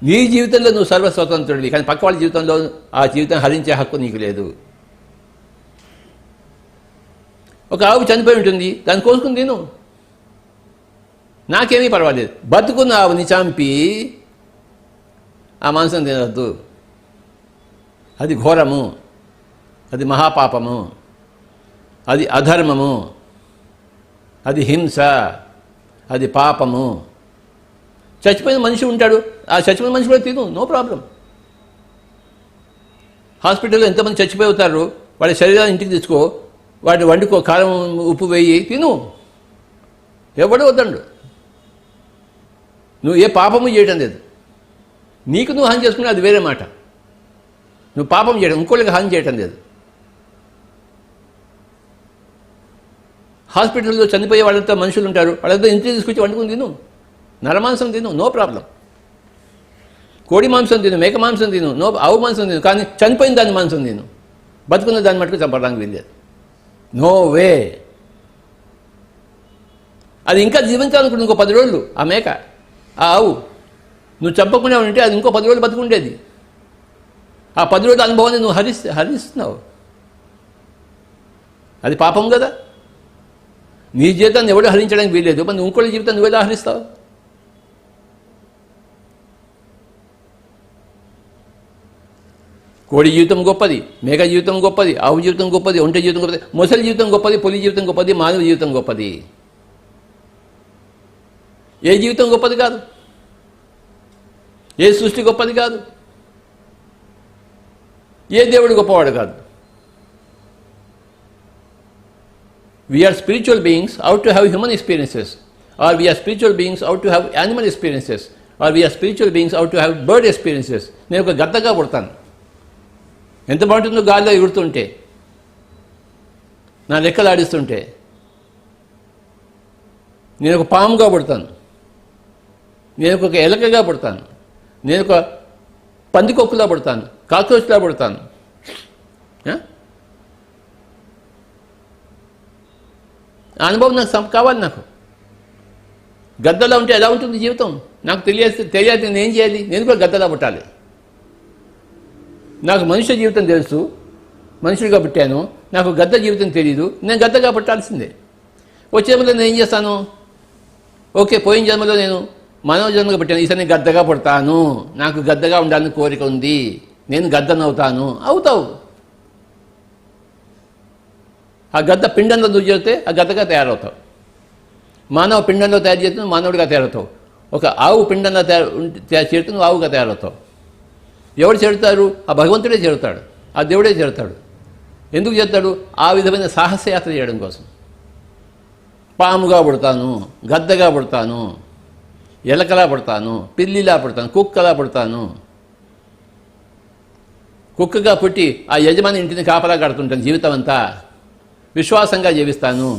నీ జీవితంలో నువ్వు సర్వస్వతంత్రుడివి, కానీ పక్క వాళ్ళ జీవితంలో ఆ జీవితం హరించే హక్కు నీకు లేదు. ఒక ఆవు చనిపోయి ఉంటుంది, దాన్ని కోసుకుని తిను, నాకేమీ పర్వాలేదు. బతుకున్న ఆవుని చంపి ఆ మాంసం తినవద్దు, అది ఘోరము, అది మహాపాపము, అది అధర్మము, అది హింస, అది పాపము. చచ్చిపోయిన మనిషి ఉంటాడు, ఆ చచ్చిపోయిన మనిషి కూడా తిను, నో ప్రాబ్లం. హాస్పిటల్లో ఎంతమంది చచ్చిపోయి అవుతారు, వాళ్ళ శరీరాన్ని ఇంటికి తెచ్చుకో, వాటిని వండుకో, కారం ఉప్పు వేయి, తిను, ఎవడో వద్దండు. నువ్వు ఏ పాపము చేయడం లేదు. నీకు నువ్వు హాని చేసుకున్నా అది వేరే మాట. నువ్వు పాపం చేయడం, ఇంకోళ్ళకి హాని చేయటం లేదు. హాస్పిటల్లో చనిపోయే వాళ్ళంతా మనుషులు ఉంటారు, వాళ్ళంతా ఇంటికి తీసుకొచ్చి వండుకుని తిను, నరమాంసం తిను, నో ప్రాబ్లం. కోడి మాంసం తిను, మేక మాంసం తిను, ఆవు మాంసం తిను, కానీ చనిపోయిన దాని మాంసం తిను, బతుకున్న దాన్ని మటుకు చంపడానికి వీల్లేదు, నో వే. అది ఇంకా జీవించాలనుకుంటే ఇంకో 10 రోజులు ఆ మేక, ఆ ఆవు నువ్వు చంపకుండా ఉంటే అది ఇంకో 10 రోజులు బతుకుండేది. ఆ 10 రోజుల అనుభవాన్ని నువ్వు హరిస్తున్నావు, అది పాపం కదా. నీ జీవితాన్ని ఎవడు హరించడానికి వీల్లేదు, మరి ఇంకోళ్ళ జీవితాన్ని నువ్వేలా హరిస్తావు? కోడి జీవితం గొప్పది, మేక జీవితం గొప్పది, ఆవు జీవితం గొప్పది, ఒంటె జీవితం గొప్పది, మొసలి జీవితం గొప్పది, పులి జీవితం గొప్పది, మానవ జీవితం గొప్పది. ఏ జీవితం గొప్పది కాదు, ఏ సృష్టి గొప్పది కాదు, ఏ దేవుడు గొప్పవాడు కాదు. We are spiritual beings out to have human experiences, or we are spiritual beings out to have animal experiences. Or we are spiritual beings out to have bird experiences. నేను ఒక గద్దగా పుడతాను. ఎంత బాగుంటుందో గాలిలో ఎగురుతుంటే, నా లెక్కలు ఆడిస్తుంటే. నేను ఒక పాముగా పుడతాను, నేను ఒక ఎలకగా పుడతాను, నేను ఒక పందికొక్కులా పుడతాను, కాక్రోచ్లా పుడతాను. ఆ అనుభవం నాకు కావాలి. నాకు గద్దలా ఉంటే ఎలా ఉంటుంది జీవితం నాకు తెలియాలి. నేను ఏం చేయాలి? నేను కూడా గద్దలా పుట్టాలి. నాకు మనుష్య జీవితం తెలుసు, మనుషుడిగా పుట్టాను. నాకు గద్ద జీవితం తెలియదు, నేను గద్దగా పుట్టాల్సిందే. వచ్చే జన్మలో నేను ఏం చేస్తాను? ఓకే, పోయిన జన్మలో నేను మానవ జన్మగా పుట్టాను, ఈసారి నేను గద్దగా పుడతాను, నాకు గద్దగా ఉండాలని కోరిక ఉంది, నేను గద్దనవుతాను. అవుతావు. ఆ గద్ద పిండంలో నువ్వు చేస్తే ఆ గద్దగా తయారవుతావు. మానవ పిండంలో తయారు చేస్తే నువ్వు మానవుడిగా తయారవుతావు. ఒక ఆవు పిండంలో చేరితే నువ్వు ఆవుగా తయారవుతావు. ఎవరు చేరుతారు? ఆ భగవంతుడే చేరుతాడు, ఆ దేవుడే చేరుతాడు. ఎందుకు చేస్తాడు? ఆ విధమైన సాహసయాత్ర చేయడం కోసం. పాముగా పుడతాను, గద్దగా పుడతాను, ఎలకలా పుడతాను, పిల్లిలా పుడతాను, కుక్కలా పుడతాను. కుక్కగా పుట్టి ఆ యజమాని ఇంటిని కాపలా కడుతుంటాను జీవితం అంతా. విశ్వాసంగా జీవిస్తాను.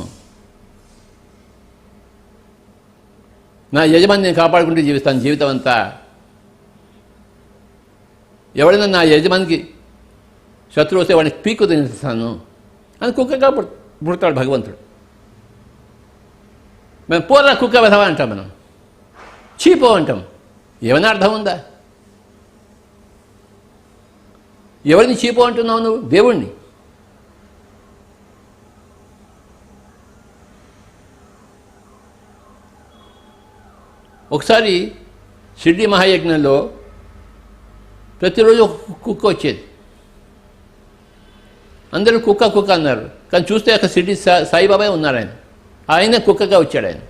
నా యజమాని నేను కాపాడుకుంటూ జీవిస్తాను జీవితం అంతా. ఎవడైనా నా యజమానికి శత్రువు వస్తే వాడిని పీకు తినిస్తాను అని కుక్కగా పుడతాడు భగవంతుడు. మేము పూర్ణ కుక్క వెధవా అంటాం, మనం చీపో అంటాం. ఏమైనా అర్థం ఉందా? ఎవరిని చీపో అంటున్నావు నువ్వు? దేవుణ్ణి. ఒకసారి షిర్డీ మహాయజ్ఞంలో ప్రతిరోజు ఒక కుక్క వచ్చేది. అందరూ కుక్క కుక్క అన్నారు, కానీ చూస్తే అక్కడ షిర్డీ సాయిబాబాయ్ ఉన్నారు. ఆయన కుక్కగా వచ్చాడు ఆయన.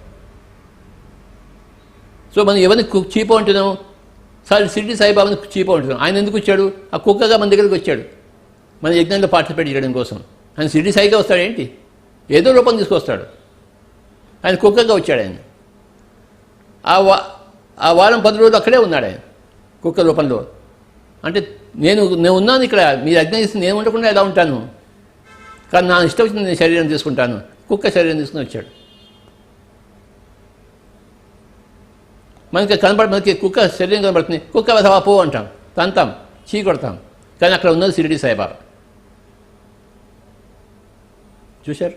సో మనం ఎవరిని చీపో అంటున్నాం? షిర్డీ సాయిబాబాని చీపో అంటున్నాం. ఆయన ఎందుకు వచ్చాడు? ఆ కుక్కగా మన దగ్గరికి వచ్చాడు, మన యజ్ఞంలో పార్టిసిపేట్ చేయడం కోసం. ఆయన షిర్డీ సాయిగా వస్తాడేంటి? ఏదో రూపం తీసుకొస్తాడు. ఆయన కుక్కగా వచ్చాడు. ఆయన ఆ వారం 10 రోజులు అక్కడే ఉన్నాడు ఆయన కుక్క రూపంలో. అంటే నేను ఉన్నాను ఇక్కడ, మీరు యజ్ఞం చేస్తే నేను ఉండకుండా ఎలా ఉంటాను? కానీ నా ఇష్టం వచ్చింది నేను శరీరం తీసుకుంటాను. కుక్క శరీరం తీసుకుని వచ్చాడు. మనకి కుక్క శరీరం కనబడుతుంది, కుక్క వెధవా పో అంటాం, తంతాం, చీ కొడతాం. కానీ అక్కడ ఉన్నది షిరిడి సాయిబాబా. చూశారు?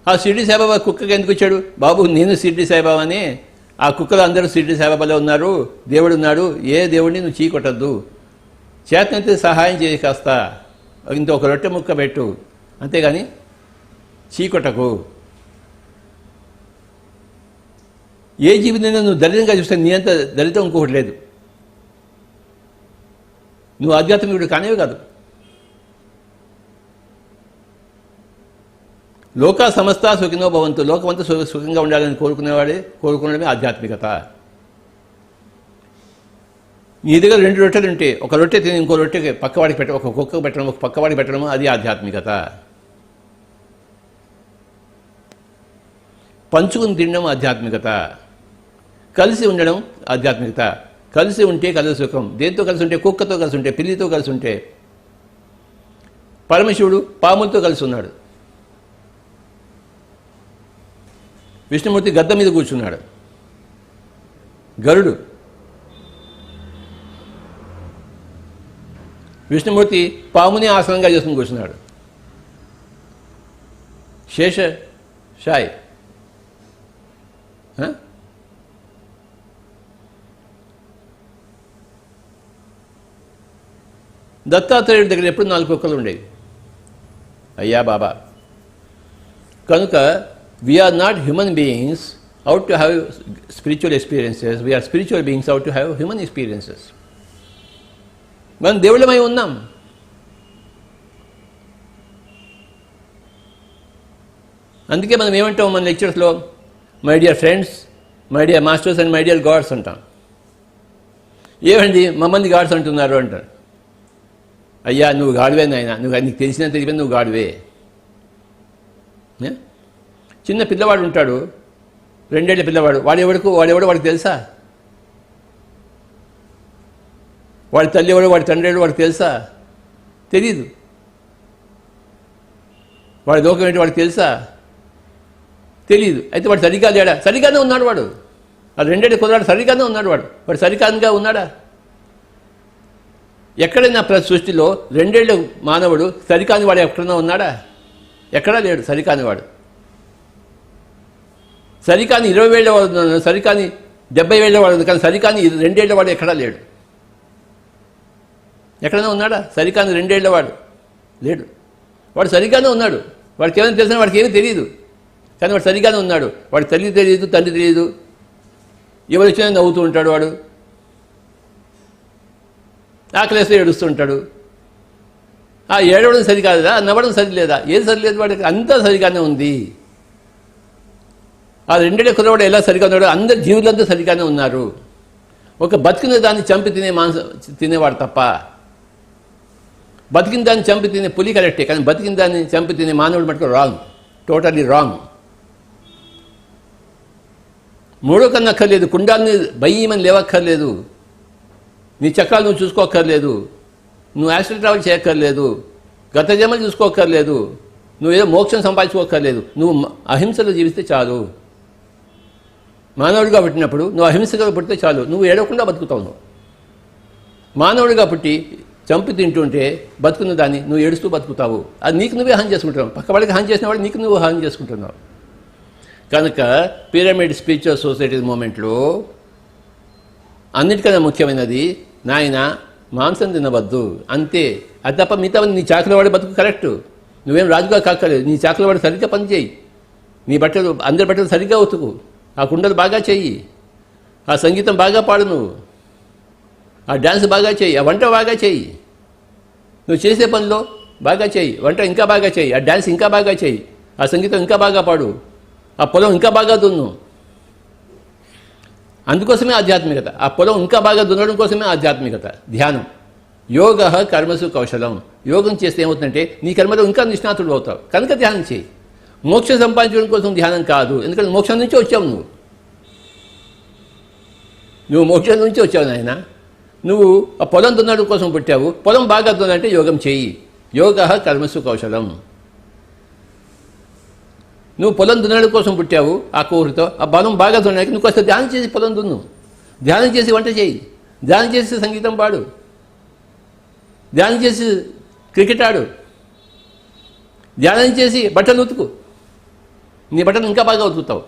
ఆ షిరిడి సాయిబాబా కుక్కకి ఎందుకు వచ్చాడు? బాబు నేను షిరిడి సాయిబాబాని, ఆ కుక్కలు అందరూ షిరిడి సాయిబాబాలో ఉన్నారు, దేవుడు ఉన్నాడు, ఏ దేవుడిని నువ్వు చీ కొట్టద్దు, చేతనైతే సహాయం చేయి, కాస్త ఇంత ఒక రొట్టె ముక్క పెట్టు, అంతేగాని చీ కొట్టకు. ఏ జీవితమైనా నువ్వు దరిద్రంగా చూస్తే నీ అంత దరిద్రం ఇంకొకటి లేదు. నువ్వు ఆధ్యాత్మికుడు కానేవి కాదు. లోక సమస్త సుఖినో భవంతు, లోకమంతా సుఖంగా ఉండాలని కోరుకునేవాడే ఆధ్యాత్మికత. నీ దగ్గర 2 రొట్టెలు ఉంటే ఒక రొట్టె తిని ఇంకో రొట్టెకి పక్కవాడికి పెట్టడం, ఒక కుక్కకు పెట్టడం, ఒక పక్కవాడికి పెట్టడం, అది ఆధ్యాత్మికత. పంచుకుని తినడం ఆధ్యాత్మికత. కలిసి ఉండడం ఆధ్యాత్మికత. కలిసి ఉంటే కలిసి సుఖం. దేంతో కలిసి ఉంటే? కుక్కతో కలిసి ఉంటే, పిల్లితో కలిసి ఉంటే. పరమశివుడు పాములతో కలిసి ఉన్నాడు. విష్ణుమూర్తి గద్ద మీద కూర్చున్నాడు. గరుడు, విష్ణుమూర్తి పాముని ఆసనంగా చేసుకుని కూర్చున్నాడు. శేషశాయి దత్తాత్రేయుడి దగ్గర ఎప్పుడు 4 కుక్కలు ఉండేవి. అయ్యా బాబా, కనుక we are not human beings out to have spiritual experiences. We are spiritual beings out to have human experiences. మనం దేవుళ్ళమై ఉన్నాం. అందుకే మనం ఏమంటాం మన లెక్చర్స్లో? My dear friends, my dear masters and my dear gods అంటాం. ఏమండి మమ్మల్ని గాడ్స్ అంటున్నారు అంటారు. అయ్యా నువ్వు గాడివే నాయన, నీకు తెలిసినంత తెలిపి నువ్వు గాడివే. చిన్న పిల్లవాడు ఉంటాడు, 2 ఏళ్ల పిల్లవాడు, వాడెవడో వాడికి తెలుసా? వాడి తల్లి ఎవడో వాడి తండ్రి ఎవడో వాడికి తెలుసా? తెలీదు. వాడి లోకం ఏంటి వాడికి తెలుసా? తెలీదు. అయితే వాడు సరిగా లేడా? సరిగానే ఉన్నాడు వాడు. ఆ 2 ఏళ్ల కుదరాడు సరిగానే ఉన్నాడు వాడు సరికాదుగా ఉన్నాడా? ఎక్కడైనా ప్రతి సృష్టిలో 2 ఏళ్ల మానవుడు సరికాని వాడు ఎక్కడైనా ఉన్నాడా? ఎక్కడా లేడు సరికాని వాడు. సరికాని 20 ఏళ్ల వాడు, సరికాని 70 ఏళ్ల వాడు, కానీ సరికాని 2 ఏళ్ల వాడు ఎక్కడా లేడు. ఎక్కడైనా ఉన్నాడా? సరికాని 2 ఏళ్ల వాడు లేడు. వాడు సరిగానే ఉన్నాడు. వాడికి ఏమైనా తెలిసినా వాడికి ఏమీ తెలియదు, కానీ వాడు సరిగానే ఉన్నాడు. వాడి తల్లి తెలియదు, తండ్రి తెలియదు, ఎవరు వచ్చినా నవ్వుతూ ఉంటాడు. వాడు ఆకలేస్తే ఏడుస్తూ ఉంటాడు. ఆ ఏడవడం సరికాదా? నవ్వడం సరిలేదా? ఏది సరిలేదు? వాడికి అంతా సరిగానే ఉంది. ఆ 2 ఏళ్ల కుర్రవాడు ఎలా సరిగా ఉన్నాడు? అందరు జీవులంతా సరిగానే ఉన్నారు. ఒక బతికిన దాన్ని చంపి తినేవాడు తప్ప. బతికిన దాన్ని చంపి తినే పులి కరెక్టే, కానీ బతికిన దాన్ని చంపి తినే మానవుడు మటుకు రాంగ్, టోటల్లీ రాంగ్. మూడో కన్నా అక్కర్లేదు, కుండాలని బయ్యమని లేవక్కర్లేదు, నీ చక్రాలు నువ్వు చూసుకోక్కర్లేదు, నువ్వు యాక్సిడెంట్ ట్రావెల్ చేయక్కర్లేదు, గత జన్మలు చూసుకోక్కర్లేదు, నువ్వు ఏదో మోక్షం సంపాదించుకోక్కర్లేదు. నువ్వు అహింసలో జీవిస్తే చాలు. మానవుడిగా పుట్టినప్పుడు నువ్వు అహింసగా పుట్టితే చాలు, నువ్వు ఏడవకుండా బతుకుతావు. నువ్వు మానవుడిగా పుట్టి చంపి తింటుంటే బతుకున్న దాన్ని నువ్వు ఏడుస్తూ బతుకుతావు. అది నీకు నువ్వే హాని చేసుకుంటున్నావు. పక్క వాళ్ళకి హాని చేసిన వాడు నీకు నువ్వు హాని చేసుకుంటున్నావు. కనుక పిరమిడ్ స్పిరిచువల్ సొసైటీ మూమెంట్లో అన్నిటికన్నా ముఖ్యమైనది, నాయన మాంసం తినవద్దు అంతే. అది తప్ప మిగతా నీ చాకలి వాడి బతుకు కరెక్ట్. నువ్వేం రాజుగా కాక్కలేదు. నీ చాకలి వాడు సరిగ్గా పని చేయి, నీ బట్టలు అందరి బట్టలు సరిగ్గా ఉతుకు, ఆ కుండలు బాగా చెయ్యి, ఆ సంగీతం బాగా పాడు, నువ్వు ఆ డ్యాన్స్ బాగా చెయ్యి, ఆ వంట బాగా చెయ్యి, నువ్వు చేసే పనిలో బాగా చెయ్యి, వంట ఇంకా బాగా చెయ్యి, ఆ డ్యాన్స్ ఇంకా బాగా చెయ్యి, ఆ సంగీతం ఇంకా బాగా పాడు, ఆ పొలం ఇంకా బాగా దున్ను. అందుకోసమే ఆధ్యాత్మికత. ఆ పొలం ఇంకా బాగా దున్నడం కోసమే ఆధ్యాత్మికత, ధ్యానం. యోగ కర్మసు కౌశలం. యోగం చేస్తే ఏమవుతుందంటే నీ కర్మలో ఇంకా నిష్ణాతుడు అవుతావు. కనుక ధ్యానం చేయి. మోక్షం సంపాదించడం కోసం ధ్యానం కాదు, ఎందుకంటే మోక్షం నుంచి వచ్చావు. నువ్వు మోక్షం నుంచి వచ్చావు నాయన. నువ్వు ఆ పొలం దున్నడం కోసం పుట్టావు. పొలం బాగా దున్నంటే యోగం చేయి. యోగ కర్మసు కౌశలం. నువ్వు పొలం దున్నడం కోసం పుట్టావు, ఆ కోరితో ఆ పొలం బాగా దున్నడానికి నువ్వు కొంచెం ధ్యానం చేసి పొలం దున్ను, ధ్యానం చేసి వంట చేయి, ధ్యానం చేసి సంగీతం పాడు, ధ్యానం చేసి క్రికెట్ ఆడు, ధ్యానం చేసి బట్టలు ఉతుకు. నీ బట్టలు ఇంకా బాగా ఉతుకుతావు.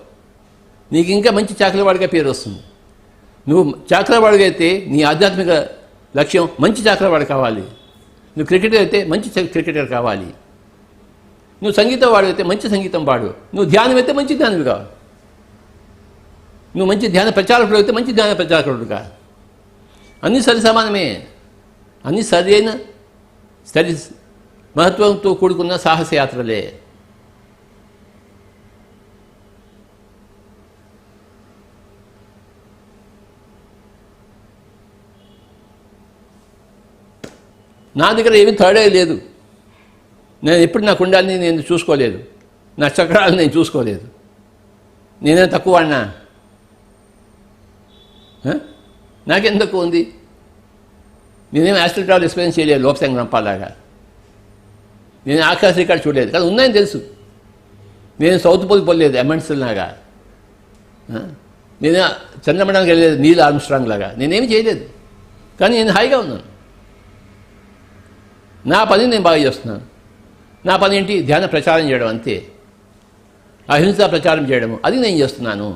నీకు ఇంకా మంచి చాకలివాడిగా పేరు వస్తుంది. నువ్వు చాకలివాడిగా అయితే నీ ఆధ్యాత్మిక లక్ష్యం మంచి చాకలివాడు కావాలి. నువ్వు క్రికెటర్ అయితే మంచి క్రికెటర్ కావాలి. నువ్వు సంగీతం వాడితే మంచి సంగీతం పాడు. నువ్వు ధ్యానం అయితే మంచి ధ్యానవిగా. నువ్వు మంచి ధ్యాన ప్రచారకుడు అయితే మంచి ధ్యాన ప్రచారకుడుగా. అన్నీ సరి సమానమే. అన్నీ సరి అయిన సరి మహత్వంతో కూడుకున్న సాహసయాత్రలే. నా దగ్గర ఏమీ తేడా లేదు. నేను ఎప్పుడు నా కుండాలని నేను చూసుకోలేదు, నా చక్రాలను నేను చూసుకోలేదు. నేనే తక్కువ వాడినా? నాకేం తక్కువ ఉంది? నేనేం యాస్ట్రల్ ట్రావెల్ ఎక్స్పీరియన్స్ చేయలేదు లోపసంగ రంపాలాగా. నేను ఆకాశ రికార్డు చూడలేదు, కానీ ఉన్నాయని తెలుసు. నేను సౌత్ పోల్ పోలేదు ఎమండ్సన్ లాగా. నేను చంద్రమండలానికి వెళ్ళలేదు నీల్ ఆర్మ్స్ట్రాంగ్ లాగా. నేనేమి చేయలేదు, కానీ నేను హాయిగా ఉన్నాను. నా పని నేను బాగా చేస్తున్నాను. నా పని ఏంటి? ధ్యాన ప్రచారం చేయడం, అంతే. అహింసా ప్రచారం చేయడము, అది నేను చేస్తున్నాను.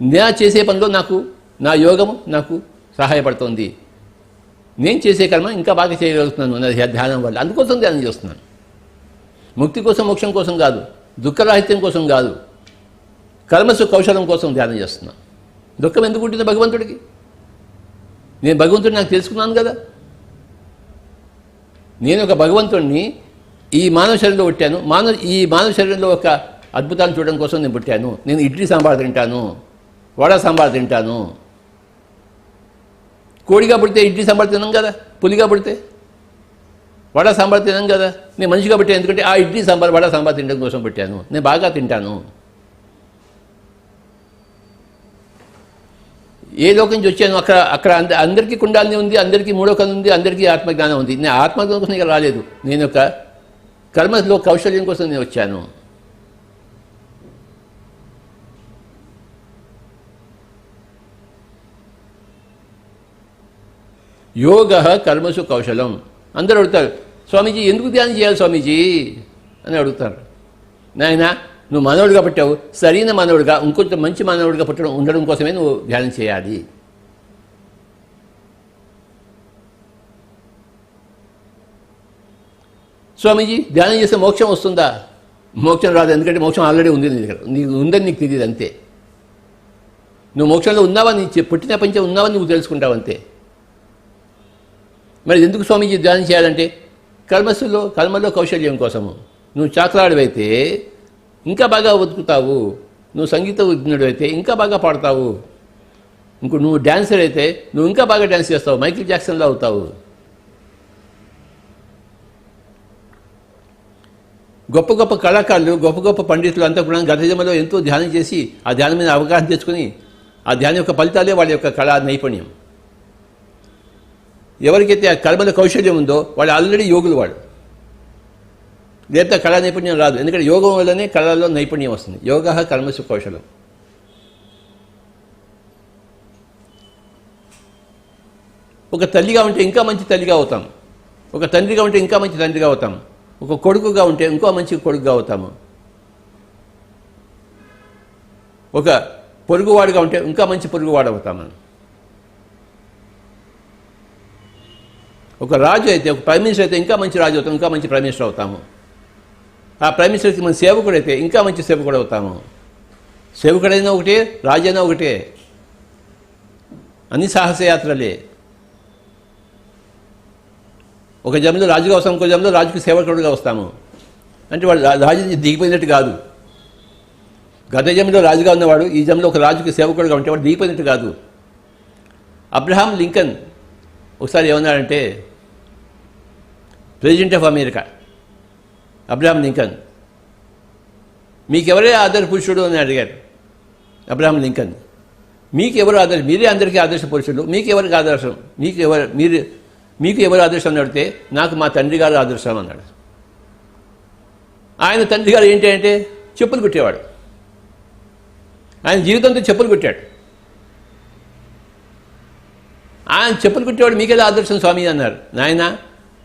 నేను చేసే పనిలో నాకు నా యోగము నాకు సహాయపడుతుంది. నేను చేసే కర్మ ఇంకా బాగా చేయగలుగుతున్నాను నా ధ్యానం వల్ల. అందుకోసం ధ్యానం చేస్తున్నాను. ముక్తి కోసం, మోక్షం కోసం కాదు, దుఃఖరాహిత్యం కోసం కాదు, కర్మసు కౌశలం కోసం ధ్యానం చేస్తున్నాను. దుఃఖం ఎందుకు ఉంటుంది భగవంతుడికి? నేను భగవంతుడిని నాకు తెలుసుకున్నాను కదా. నేను ఒక భగవంతుడిని ఈ మానవ శరీరంలో పుట్టాను. ఈ మానవ శరీరంలో ఒక అద్భుతాన్ని చూడడం కోసం నేను పుట్టాను. నేను ఇడ్లీ సాంబార్ తింటాను, వడ సాంబార్ తింటాను, కోడిగా పుడితే ఇడ్లీ సాంబార్ తినం కదా, పులిగా పుడితే వడ సాంబార్ తినం కదా. నేను మనిషిగా పుట్టాను ఎందుకంటే ఆ ఇడ్లీ సాంబార్ వడ సాంబార్ తినడం కోసం పుట్టాను. నేను బాగా తింటాను. ఏ లోకం నుంచి వచ్చాను, అక్కడ అక్కడ అందరికీ కుండాలని ఉంది, అందరికీ మూడో కన్ను ఉంది, అందరికీ ఆత్మజ్ఞానం ఉంది. నేను ఆత్మజ్ఞానం కోసం ఇక్కడ రాలేదు, నేను ఒక కర్మలో కౌశల్యం కోసం నేను వచ్చాను. యోగ కర్మసు కౌశలం. అందరూ అడుగుతారు, స్వామీజీ ఎందుకు ధ్యానం చేయాలి స్వామీజీ అని అడుగుతారు. నాయన నువ్వు మానవుడిగా పుట్టావు, సరైన మానవుడిగా ఇంకొంచెం మంచి మానవుడిగా పుట్టడం ఉండడం కోసమే నువ్వు ధ్యానం చేయాలి. స్వామీజీ ధ్యానం చేస్తే మోక్షం వస్తుందా? మోక్షం రాదు, ఎందుకంటే మోక్షం ఆల్రెడీ ఉంది నీ దగ్గర, నీకు ఉందని నీకు తెలియదు అంతే. నువ్వు మోక్షంలో ఉన్నావని, పుట్టిన పంచం ఉన్నావని నువ్వు తెలుసుకుంటావు అంతే. మరి ఎందుకు స్వామీజీ ధ్యానం చేయాలంటే కర్మలో కౌశల్యం కోసము. నువ్వు చాకలాడివైతే ఇంకా బాగా బతుకుతావు, నువ్వు సంగీత విజ్ఞుడు అయితే ఇంకా బాగా పాడతావు, నువ్వు డ్యాన్సర్ అయితే నువ్వు ఇంకా బాగా డ్యాన్స్ చేస్తావు, మైకిల్ జాక్సన్లో అవుతావు. గొప్ప గొప్ప కళాకారులు, గొప్ప గొప్ప పండితులు అంతా కూడా గత జన్మలో ఎంతో ధ్యానం చేసి ఆ ధ్యానం మీద అవగాహన తెచ్చుకొని ఆ ధ్యానం యొక్క ఫలితాలే వాళ్ళ యొక్క కళా నైపుణ్యం. ఎవరికైతే ఆ కర్మల కౌశల్యం ఉందో వాళ్ళు ఆల్రెడీ యోగులు. వాడు లేకపోతే కళా నైపుణ్యం రాదు, ఎందుకంటే యోగం వల్లనే కళలో నైపుణ్యం వస్తుంది. యోగ కర్మసు కౌశలం. ఒక తల్లిగా ఉంటే ఇంకా మంచి తల్లిగా అవుతాం, ఒక తండ్రిగా ఉంటే ఇంకా మంచి తండ్రిగా అవుతాం, ఒక కొడుకుగా ఉంటే ఇంకో మంచి కొడుకుగా అవుతాము, ఒక పొరుగువాడుగా ఉంటే ఇంకా మంచి పొరుగువాడు అవుతాము. ఒక రాజు అయితే, ఒక ప్రైమ్ మినిస్టర్ అయితే ఇంకా మంచి రాజు అవుతాం, ఇంకా మంచి ప్రైమ్ మినిస్టర్ అవుతాము. ఆ ప్రైమ్ మినిస్టర్కి మన సేవకుడు అయితే ఇంకా మంచి సేవకుడు అవుతాము. సేవకుడైనా ఒకటే, రాజైనా ఒకటే, అన్ని సాహసయాత్రలే. ఒక జన్మలో రాజుగా వస్తాం, ఇంకో జన్మలో రాజుకి సేవకుడుగా వస్తాము. అంటే వాడు రాజు దిగిపోయినట్టు కాదు. గత జన్మలో రాజుగా ఉన్నవాడు ఈ జన్మలో ఒక రాజుకి సేవకుడుగా ఉంటే వాడు దిగిపోయినట్టు కాదు. అబ్రహాం లింకన్ ఒకసారి ఏమన్నాడంటే, president of America Abraham Lincoln, మీకెవరే ఆదర్శ పురుషుడు అని అడిగారు. అబ్రహాం లింకన్, మీకెవరు ఆదర్శం, మీరే అందరికీ ఆదర్శ పురుషుడు, మీకెవరికి ఆదర్శం, మీకు ఎవరు ఆదర్శం అని అడిగితే నాకు మా తండ్రి గారు ఆదర్శం అన్నాడు. ఆయన తండ్రి గారు ఏంటి అంటే చెప్పులు కుట్టేవాడు. ఆయన జీవితంతో చెప్పులు కుట్టాడు. ఆయన చెప్పులు కుట్టేవాడు, మీకేదో ఆదర్శం స్వామి అన్నారు. నాయన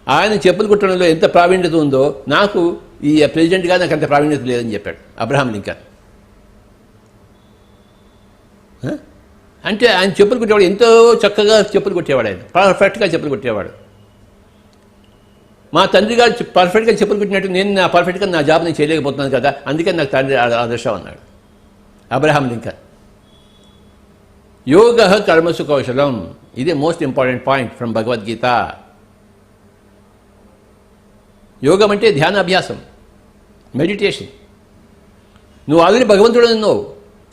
ఆయన చెప్పులు కుట్టడంలో ఎంత ప్రావీణ్యత ఉందో నాకు ఈ ప్రెసిడెంట్గా నాకు అంత ప్రావీణ్యత లేదని చెప్పాడు అబ్రహాం లింకన్. అంటే ఆయన చెప్పులు కుట్టేవాడు, ఎంతో చక్కగా చెప్పులు కుట్టేవాడు, ఆయన పర్ఫెక్ట్గా చెప్పులు కుట్టేవాడు. మా తండ్రి గారు పర్ఫెక్ట్గా చెప్పులు కుట్టినట్టు నేను నా పర్ఫెక్ట్గా నా జాబ్ నేను చేయలేకపోతున్నాను కదా, అందుకే నాకు తండ్రి ఆదర్శం అన్నాడు అబ్రహాం లింకన్. యోగ కర్మసు కౌశలం, ఇదే most important point from Bhagavad Gita. యోగం అంటే ధ్యాన అభ్యాసం, మెడిటేషన్. నువ్వు ఆల్రెడీ భగవంతుడు ఉన్నావు,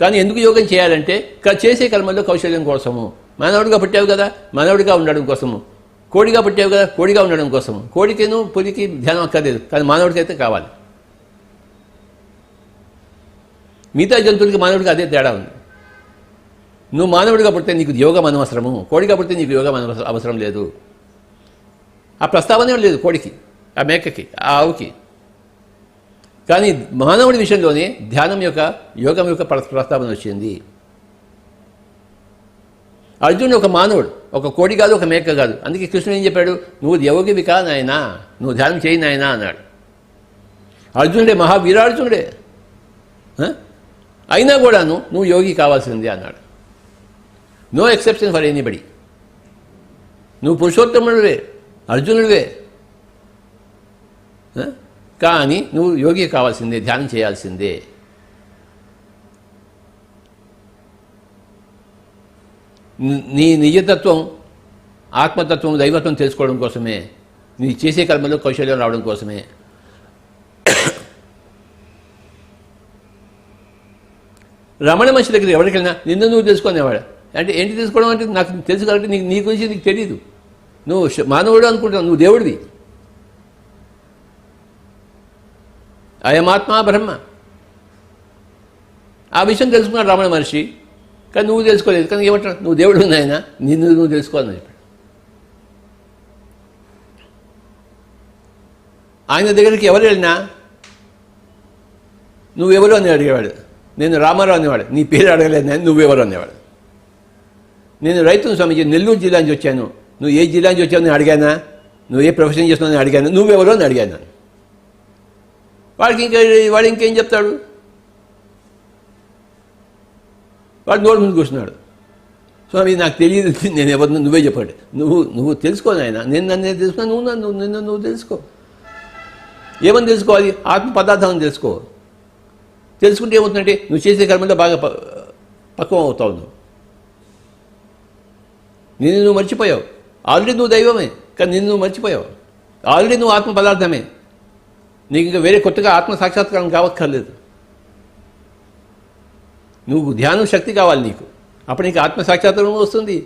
కానీ ఎందుకు యోగం చేయాలంటే చేసే కర్మల్లో కౌశల్యం కోసము. మానవుడిగా పుట్టావు కదా, మానవుడిగా ఉండడం కోసము. కోడిగా పుట్టావు కదా, కోడిగా ఉండడం కోసము. కోడికేను పులికి ధ్యానం అక్కర్లేదు, కానీ మానవుడికి అయితే కావాలి. మిగతా జంతువులకి మానవుడికి అదే తేడా ఉంది. నువ్వు మానవుడిగా పుడితే నీకు యోగం అనవసరము, కోడిగా పుడితే నీకు యోగం అవసరం లేదు. ఆ ప్రస్తావనే లేదు కోడికి, ఆ మేకకి, ఆ ఆవుకి. కానీ మానవుడి విషయంలోనే ధ్యానం యొక్క యోగం యొక్క ప్రస్తావన వచ్చింది. అర్జునుడు ఒక మానవుడు, ఒక కోడి కాదు, ఒక మేక కాదు. అందుకే కృష్ణుడు ఏం చెప్పాడు, నువ్వు యోగివి కా నాయనా, నువ్వు ధ్యానం చేయి నాయనా అన్నాడు. అర్జునుడే, మహావీరార్జునుడే, అయినా కూడాను నువ్వు యోగి కావాల్సిందే అన్నాడు. No exception for anybody. నువ్వు పురుషోత్తముడివే, అర్జునుడివే, కానీ నువ్వు యోగి కావాల్సిందే, ధ్యానం చేయాల్సిందే. నీ నిజతత్వం, ఆత్మతత్వం, దైవత్వం తెలుసుకోవడం కోసమే, నీ చేసే కర్మలో కౌశల్యం రావడం కోసమే. రమణ మహర్షి దగ్గర ఎవరికి వెళ్ళినా నిన్ను నువ్వు తెలుసుకునేవాడు. అంటే ఏంటి తెలుసుకోవడం అంటే నాకు తెలుసు కాబట్టి నీ గురించి నీకు తెలియదు. నువ్వు మానవుడు అనుకుంటావు, నువ్వు దేవుడివి. అయమాత్మ బ్రహ్మ. ఆ విషయం తెలుసుకున్నాడు రమణ మహర్షి. కానీ నువ్వు తెలుసుకోలేదు. కానీ ఏమంటాడు, నువ్వు దేవుడు నాయన, నిన్ను నువ్వు తెలుసుకోవాలని చెప్పాడు. ఆయన దగ్గరికి ఎవరు వెళ్ళినా నువ్వెవరు అని అడిగేవాడు. నేను రామారావు అనేవాడు. నీ పేరు అడగలేదు నేను, నువ్వెవరు అనేవాడు. నేను రైతును స్వామిజీ, నెల్లూరు జిల్లా నుంచి వచ్చాను. నువ్వు ఏ జిల్లా నుంచి వచ్చావు నేను అడిగానా? నువ్వు ఏ ప్రొఫెషన్ చేస్తున్నావు నేను అడిగాను. నువ్వెవరు అని అడిగాను. వాడు ఇంకేం చెప్తాడు? వాడు నోరు ముందు కూర్చున్నాడు. స్వామి నాకు తెలియదు, నేను ఎవరు, నువ్వే చెప్పాడు. నువ్వు తెలుసుకో నాయన. నేను నన్ను తెలుసుకున్నా, నువ్వు తెలుసుకో. ఏమని తెలుసుకోవాలి? ఆత్మ పదార్థాన్ని తెలుసుకో. తెలుసుకుంటే ఏమవుతుందంటే నువ్వు చేసే కర్మలో బాగా పక్వం అవుతావు. నువ్వు మర్చిపోయావు. ఆల్రెడీ నువ్వు దైవమే, కానీ నువ్వు మర్చిపోయావు. ఆల్రెడీ నువ్వు ఆత్మ పదార్థమే. నీకు ఇంకా వేరే కొత్తగా ఆత్మ సాక్షాత్కారం కావక్కర్లేదు. నువ్వు ధ్యానం శక్తి కావాలి నీకు. అప్పుడు నీకు ఆత్మ సాక్షాత్కారం వస్తుంది.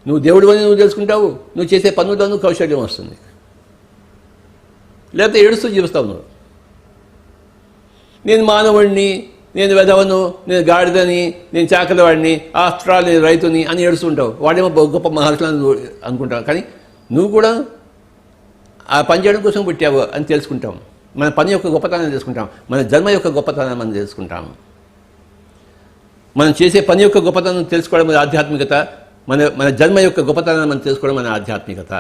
నువ్వు దేవుడు అని నువ్వు తెలుసుకుంటావు. నువ్వు చేసే పనులను కౌశల్యం వస్తుంది. లేకపోతే ఏడుస్తూ జీవిస్తావు నువ్వు. నేను మానవుడిని, నేను వెధవను, నేను గాడిదని, నేను చాకలివాడిని, ఆఫ్టర్ ఆల్ నేను రైతుని అని ఏడుస్తుంటావు. వాడేమో గొప్ప మహర్షులను అనుకుంటావు. కానీ నువ్వు కూడా ఆ పని చేయడం కోసం పుట్టావు అని తెలుసుకుంటాం. మన పని యొక్క గొప్పతనాన్ని తెలుసుకుంటాం. మన జన్మ యొక్క గొప్పతనాన్ని మనం తెలుసుకుంటాము. మనం చేసే పని యొక్క గొప్పతనం తెలుసుకోవడం మన ఆధ్యాత్మికత. మన జన్మ యొక్క గొప్పతనాన్ని మనం తెలుసుకోవడం మన ఆధ్యాత్మికత.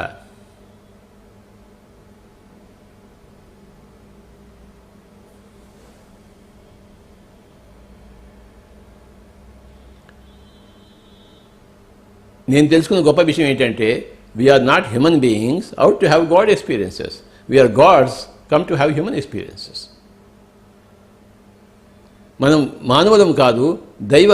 నేను తెలుసుకున్న గొప్ప విషయం ఏంటంటే, we are not human beings out to have god experiences. We are gods come to have human experiences. మనం మానవులం కాదు, దైవ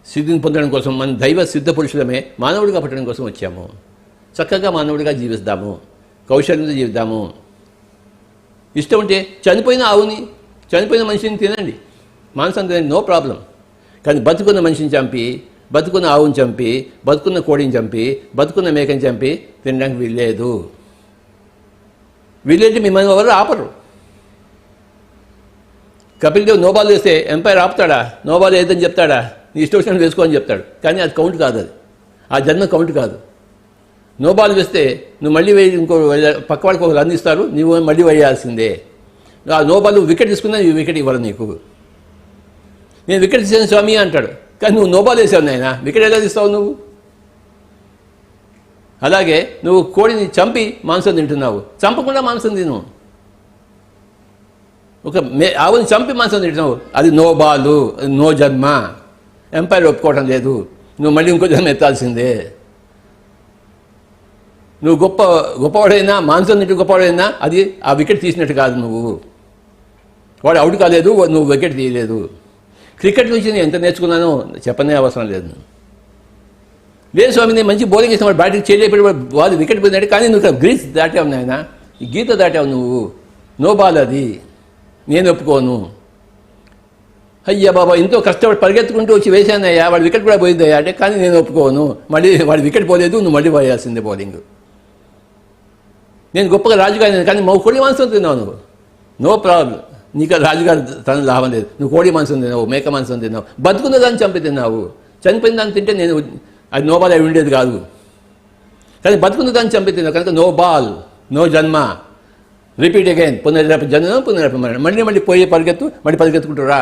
సిద్ధిని పొందడం కోసం, మన దైవ సిద్ధ పురుషులమే మానవుడిగా పుట్టడం కోసం వచ్చాము. చక్కగా మానవుడిగా జీవిస్తాము, కౌశల్యంతో జీవిద్దాము. ఇష్టం ఉంటే చనిపోయిన ఆవుని, చనిపోయిన మనిషిని తినండి, మాంసం తినండి, నో ప్రాబ్లం. కానీ బతుకున్న మనిషిని చంపి, బతుకున్న ఆవుని చంపి, బతుకున్న కోడిని చంపి, బతుకున్న మేకని చంపి తినడానికి వీల్లేదు. వీళ్ళేంటి మిమ్మల్ని ఎవరు ఆపరు. కపిల్ దేవ్ నోబాల్ వేస్తే ఎంపైర్ ఆపుతాడా? నోబాల్ ఏదని చెప్తాడా? నీ ఇష్టం వచ్చినట్టు వేసుకో అని చెప్తాడు. కానీ అది కౌంట్ కాదు, అది ఆ జన్మ కౌంట్ కాదు. నోబాల్ వేస్తే నువ్వు మళ్ళీ ఇంకో పక్క వాడికి ఒక రన్ ఇస్తారు, నువ్వు మళ్ళీ వేయాల్సిందే. ఆ నోబాల్ వికెట్ తీసుకున్నా ఈ వికెట్ ఇవ్వరు నీకు. నేను వికెట్ తీసాను స్వామి అంటాడు. కానీ నువ్వు నోబాల్ వేసావు నాయన, వికెట్ ఎలా తీస్తావు నువ్వు? అలాగే నువ్వు కోడిని చంపి మాంసం తింటున్నావు. చంపకుండా మాంసం తిను. ఒక ఆవుని చంపి మాంసం తింటున్నావు, అది నో బాలు, నో జన్మ. ఎంపైర్ ఒప్పుకోవడం లేదు. నువ్వు మళ్ళీ ఇంకో జన్మ ఎత్తాల్సిందే. నువ్వు గొప్పవాడైనా, మాంసం తింటూ గొప్పవాడైనా అది ఆ వికెట్ తీసినట్టు కాదు. నువ్వు వాడు అవుట్ కాలేదు, నువ్వు వికెట్ తీయలేదు. క్రికెట్ నుంచి నేను ఎంత నేర్చుకున్నానో చెప్పనే అవసరం లేదు. లేదు స్వామి, నేను మంచి బౌలింగ్ ఇస్తాను, వాడు బ్యాటింగ్ చేయలేకపోయి వాళ్ళు వికెట్ పోయినాడు. కానీ నువ్వు ఇక్కడ గ్రీస్ దాటావు నాయన, ఈ గీత దాటావు నువ్వు. నో బాల్ అది, నేను ఒప్పుకోను. అయ్యా బాబా, ఎంతో కష్టపడి పరిగెత్తుకుంటూ వచ్చి వేసానయ్యా, వాడు వికెట్ కూడా పోయిందయ్యా అంటే, కానీ నేను ఒప్పుకోను. మళ్ళీ వాడు వికెట్ పోలేదు, నువ్వు మళ్ళీ పోయాల్సిందే బౌలింగ్. నేను గొప్పగా రాజుగారు, కానీ మా కోడి మాంసం తిన్నావు నువ్వు, నో ప్రాబ్లం. నీకు రాజుగారు తన లాభం లేదు. నువ్వు కోడి మాంసం తిన్నావు, మేక మాంసం తిన్నావు, బతుకున్న దాన్ని చంపి తిన్నావు. చనిపోయిన దాన్ని తింటే నేను అది నో బాల్ అయి ఉండేది కాదు. కానీ బతుకున్న దాన్ని చంపి తిన్నావు కనుక నో బాల్, నో జన్మ. రిపీట్ అగైన్, పునరపి జన్మ, పునరపి మరణం. మళ్ళీ పోయే పరిగెత్తు, మళ్ళీ పరిగెత్తుకుంటురా.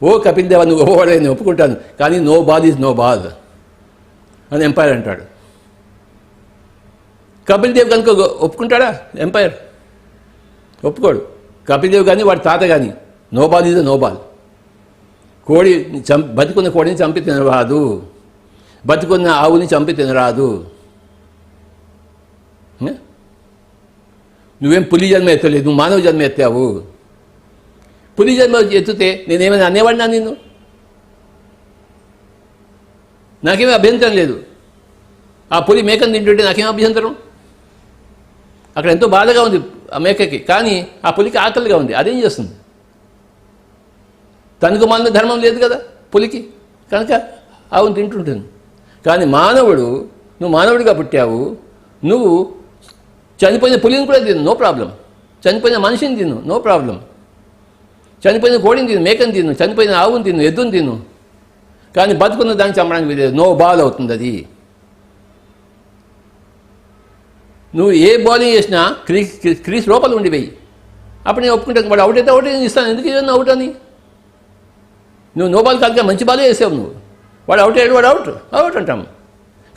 ఓ కపిల్ దేవ, నువ్వు ఓవాడే, నేను ఒప్పుకుంటాను. కానీ no ball is no ball అని ఎంపైర్ అంటాడు. కపిల్ దేవ్ కనుక ఒప్పుకుంటాడా? ఎంపైర్ ఒప్పుకోడు. కపిల్ దేవ్ కానీ వాడి తాత కానీ no ball is no ball. కోడి బతుకున్న కోడిని చంపి తినరాదు, బతుకున్న ఆవుని చంపి తినరాదు. నువ్వేం పులి జన్మ ఎత్తలేదు, నువ్వు మానవ జన్మ ఎత్తావు. పులి జన్మ ఎత్తితే నేనేమైనా అనేవాడినా నిన్ను? నాకేమీ అభ్యంతరం లేదు. ఆ పులి మేకను తింటుంటే నాకేం అభ్యంతరం? అక్కడ ఎంతో బాధగా ఉంది ఆ మేకకి, కానీ ఆ పులికి ఆకలిగా ఉంది. అదేం చేస్తుంది? తనకు మాలిన ధర్మం లేదు కదా పులికి, కనుక ఆవును తింటుంటుంది. కానీ మానవుడు, నువ్వు మానవుడిగా పుట్టావు, నువ్వు చనిపోయిన పులిని కూడా తిను, నో ప్రాబ్లం. చనిపోయిన మనిషిని తిను, నో ప్రాబ్లం. చనిపోయిన కోడిని తిను, మేకని తిను, చనిపోయిన ఆవుని తిను, ఎద్దుని తిను. కానీ బతుకున్న దాన్ని చంపడానికి వీలేదు, నో బాల్ అవుతుంది అది. నువ్వు ఏ బౌలింగ్ చేసినా క్రీస్ లోపల ఉండి వెయ్యి, అప్పుడు నేను ఒప్పుకుంటాను. వాడు అవుట్ అయితే అవుట్ ఇస్తాను, ఎందుకు ఇవ్వను అవుట్ అని. నువ్వు నో బాల్ కాదుగా మంచి బాలే వేసావు నువ్వు. వాడు అవుట్ అయ్యాడు, వాడు అవుట్ అవుట్ అంటాం.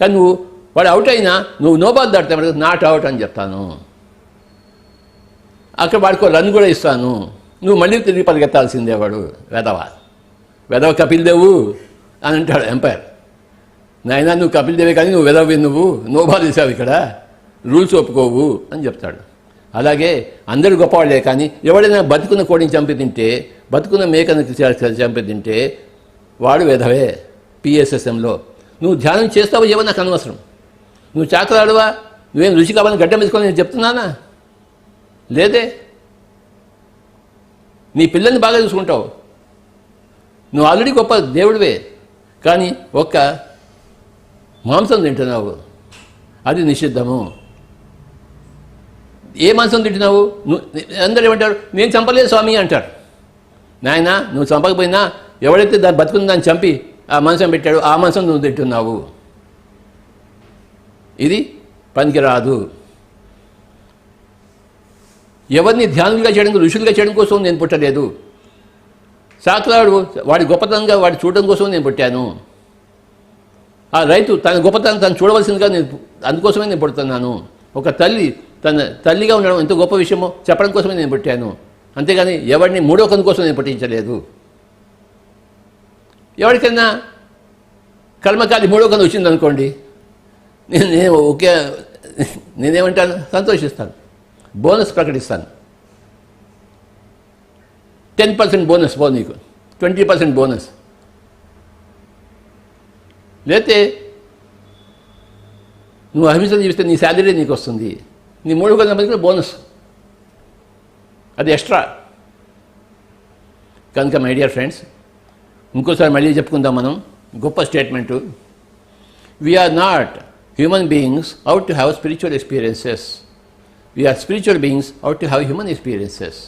కానీ నువ్వు వాడు అవుట్ అయినా నువ్వు నో బాల్ దాటుతావు, నాట్ అవుట్ అని చెప్తాను. అక్కడ వాడికో రన్ కూడా ఇస్తాను, నువ్వు మళ్ళీ తిరిగి పరిగెత్తాల్సిందే. వాడు వెధవ కపిల్ దేవు అని అంటాడు ఎంపైర్. నాయనా నువ్వు కపిల్ దేవే కానీ నువ్వు వెధవే, నువ్వు నో బాల్ వేసావు, ఇక్కడ రూల్స్ ఒప్పుకోవు అని చెప్తాడు. అలాగే అందరూ గొప్పవాళ్ళే, కానీ ఎవడైనా బతుకున్న కోడిని చంపి తింటే, బతుకున్న మేకను చంపి తింటే వాడు వెధవే. పిఎస్ఎస్ఎంలో నువ్వు ధ్యానం చేస్తావో ఏమో నాకు అనవసరం. నువ్వు చాకలాడువా, నువ్వేం రుచి కావాలని గడ్డం వేసుకొని నేను చెప్తున్నానా? లేదే. నీ పిల్లల్ని బాగా చూసుకుంటావు, నువ్వు ఆల్రెడీ గొప్ప దేవుడివే, కానీ ఒక్క మాంసం తింటున్నావు, అది నిషిద్ధము. ఏ మాంసం తింటున్నావు? అందరూ ఏమంటారు, నేను చంపలేదు స్వామి అంటారు. నాయన నువ్వు చంపకపోయినా ఎవడైతే దాన్ని బతుకుని దాన్ని చంపి ఆ మాంసం పెట్టాడు, ఆ మాంసం నువ్వు తింటున్నావు. ఇది పనికిరాదు. ఎవరిని ధ్యానులుగా చేయడం, ఋషులుగా చేయడం కోసం నేను పుట్టలేదు. సాకులాడు వాడి గొప్పతనంగా వాడి చూడడం కోసం నేను పుట్టాను. ఆ రైతు తన గొప్పతనం తను చూడవలసిందిగా నేను అందుకోసమే నేను పుడుతున్నాను. ఒక తల్లి తన తల్లిగా ఉండడం ఎంత గొప్ప విషయమో చెప్పడం కోసమే నేను పుట్టాను. అంతేగాని ఎవరిని మూడో కన్ను కోసం నేను పుట్టించలేదు. ఎవరికైనా కర్మకాలి మూడో కన్ను వచ్చిందనుకోండి, నేనేమంటాను, సంతోషిస్తాను, బోనస్ ప్రకటిస్తాను. 10% బోనస్ పో, నీకు 20% బోనస్. లేతే నువ్వు అహింసలు జీవిస్తే నీ శాలరీ నీకు వస్తుంది, నీ 300 మందికి బోనస్, అది ఎక్స్ట్రా. కనుక మై డియర్ ఫ్రెండ్స్, ఇంకోసారి మళ్ళీ చెప్పుకుందాం మనం గొప్ప statement. We are not human beings out to have spiritual experiences, we are spiritual beings out to have human experiences.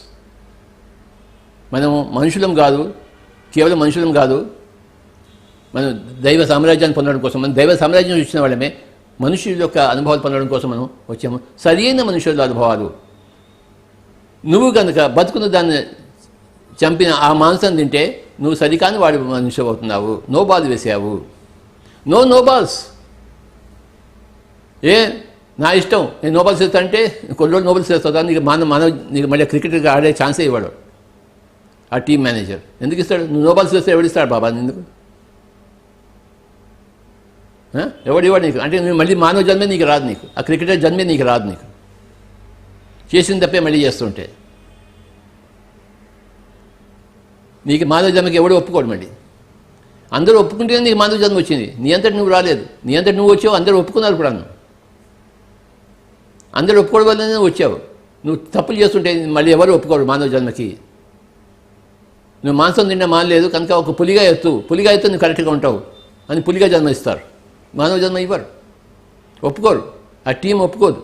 మనము మనుషులం కాదు, కేవలం మనుషులం కాదు, మనం దైవ సామ్రాజ్యాన్ని పొందడం కోసం, మనం దైవ సామ్రాజ్యం చూసిన వాళ్ళమే, మనుషుల యొక్క అనుభవాలు పొందడం కోసం మనం వచ్చాము. సరైన మనుషుల అనుభవాలు. నువ్వు కనుక బతుకున్న దాన్ని చంపిన ఆ మాంసం తింటే నువ్వు సరికాని వాడి మనిషి అవుతున్నావు, నో బాల్ వేసావు. No balls. నా ఇష్టం, నేను నో బాల్స్ వేస్తా అంటే కొన్ని రోజులు నోబెల్స్ వేస్తా, నీకు నీకు మళ్ళీ క్రికెట్గా ఆడే ఛాన్సే ఇవ్వడు ఆ టీం మేనేజర్. ఎందుకు ఇస్తాడు? నువ్వు నో బాల్స్ వేస్తే ఎవడిస్తాడు బాబా ఎందుకు? ఎవడివాడు నీకు? అంటే నువ్వు మళ్ళీ మానవ జన్మే నీకు రాదు, నీకు ఆ క్రికెటర్ జన్మే నీకు రాదు, నీకు చేసిన తప్పే మళ్ళీ చేస్తుంటే. నీకు మానవ జన్మకి ఎవడు ఒప్పుకోడు. మళ్ళీ అందరూ ఒప్పుకుంటేనే నీకు మానవ జన్మ వచ్చింది, నీ అంతటి నువ్వు రాలేదు. నీ అంతటి నువ్వు వచ్చావు, అందరూ ఒప్పుకున్నారు కూడా. అందరూ ఒప్పుకోవడం వల్లనే వచ్చావు. నువ్వు తప్పులు చేస్తుంటే మళ్ళీ ఎవరు ఒప్పుకోరు మానవ జన్మకి. నువ్వు మాంసం తిన్నా మానలేదు కనుక ఒక పులిగా ఎత్తు నువ్వు కరెక్ట్గా ఉంటావు అని పులిగా జన్మ ఇస్తారు, మానవ జన్మ ఇవ్వరు, ఒప్పుకోరు. ఆ టీం ఒప్పుకోదు.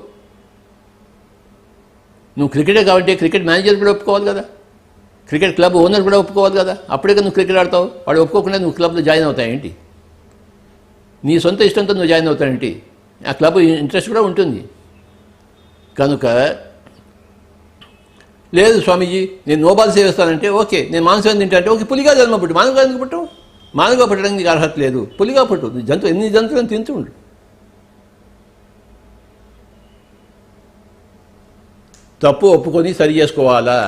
నువ్వు క్రికెటే కాబట్టి క్రికెట్ మేనేజర్ కూడా ఒప్పుకోవాలి కదా, క్రికెట్ క్లబ్ ఓనర్ కూడా ఒప్పుకోవాలి కదా, అప్పుడే నువ్వు క్రికెట్ ఆడతావు. వాడు ఒప్పుకోకుండా నువ్వు క్లబ్లో జాయిన్ అవుతాయేంటి? నీ సొంత ఇష్టంతో నువ్వు జాయిన్ అవుతావేంటి? ఆ క్లబ్ ఇంట్రెస్ట్ కూడా ఉంటుంది. కనుక లేదు స్వామీజీ నేను నో బాల్స్ వేస్తానంటే ఓకే, నేను మాంసం తింటా అంటే ఓకే, పులిగా జన్మ పుట్టు. మానవుగా ఎందుకు పుట్టవు? మానవుగా పుట్టడానికి నీకు అర్హత లేదు, పులిగా పుట్టు. ఎన్ని జంతువులను తింటుండు. తప్పు ఒప్పుకొని సరి చేసుకోవాలా,